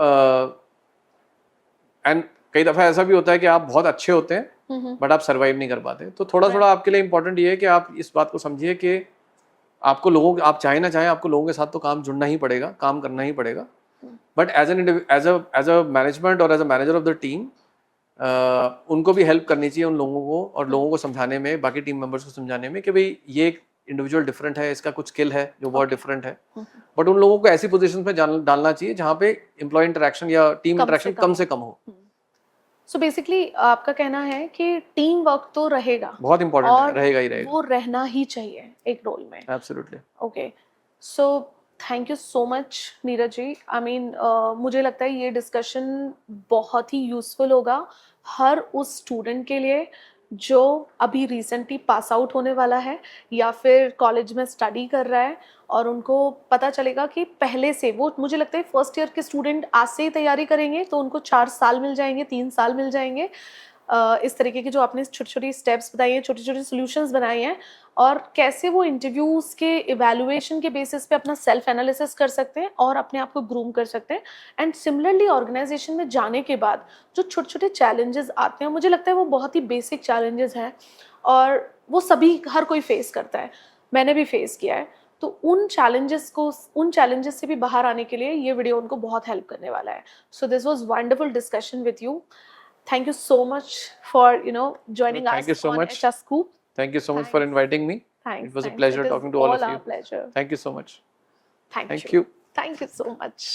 Speaker 2: एंड कई दफा ऐसा भी होता है कि आप बहुत अच्छे होते हैं बट आप सरवाइव नहीं कर पाते। तो थोड़ा आपके लिए इंपॉर्टेंट ये है कि आप इस बात को समझिए कि आपको आप चाहे ना चाहे आपको लोगों के साथ तो काम जुड़ना ही पड़ेगा, काम करना ही पड़ेगा। बट एज अ मैनेजमेंट और as a manager of the team उनको भी हेल्प करनी चाहिए उन लोगों को, और लोगों को समझाने में, बाकी टीम मेंबर्स को समझाने में कि भाई ये इंडिविजुअल डिफरेंट है, इसका कुछ स्किल है जो बहुत डिफरेंट है। बट उन लोगों को ऐसी पोजीशन में डालना चाहिए जहाँ पे एम्प्लॉय इंटरेक्शन या टीम इंटरेक्शन कम से कम हो।
Speaker 1: सो बेसिकली आपका कहना है कि टीम वर्क तो रहेगा,
Speaker 2: बहुत इंपॉर्टेंट रहेगा ही रहेगा,
Speaker 1: वो रहना ही चाहिए एक रोल में।
Speaker 2: Absolutely.
Speaker 1: Okay so thank you so much Neeraj ji. I mean मुझे लगता है ये डिस्कशन बहुत ही यूजफुल होगा हर उस स्टूडेंट के लिए जो अभी रिसेंटली पास आउट होने वाला है या फिर कॉलेज में स्टडी कर रहा है, और उनको पता चलेगा कि पहले से वो, मुझे लगता है फर्स्ट ईयर के स्टूडेंट आज से ही तैयारी करेंगे तो उनको 4 साल मिल जाएंगे, 3 साल मिल जाएंगे। इस तरीके की जो आपने छोटी छोटी स्टेप्स बताई हैं, छोटी छोटी सॉल्यूशंस बनाए हैं, और कैसे वो इंटरव्यूज़ के इवैल्यूएशन के बेसिस पे अपना सेल्फ एनालिसिस कर सकते हैं और अपने आप को ग्रूम कर सकते हैं। एंड सिमिलरली ऑर्गेनाइजेशन में जाने के बाद जो छोटे छोटे चैलेंजेस आते हैं, मुझे लगता है वो बहुत ही बेसिक चैलेंजेस हैं और वो हर कोई फेस करता है, मैंने भी फेस किया है। तो उन चैलेंजेस से भी बाहर आने के लिए ये वीडियो उनको बहुत हेल्प करने वाला है। So this was wonderful discussion with you. Thank you so much for joining us on HR Scoop.
Speaker 2: Thank you so much for inviting me.
Speaker 1: Thanks.
Speaker 2: It was a pleasure talking to all of you.
Speaker 1: All our pleasure.
Speaker 2: Thank you so much.
Speaker 1: Thank you. Thank you so much.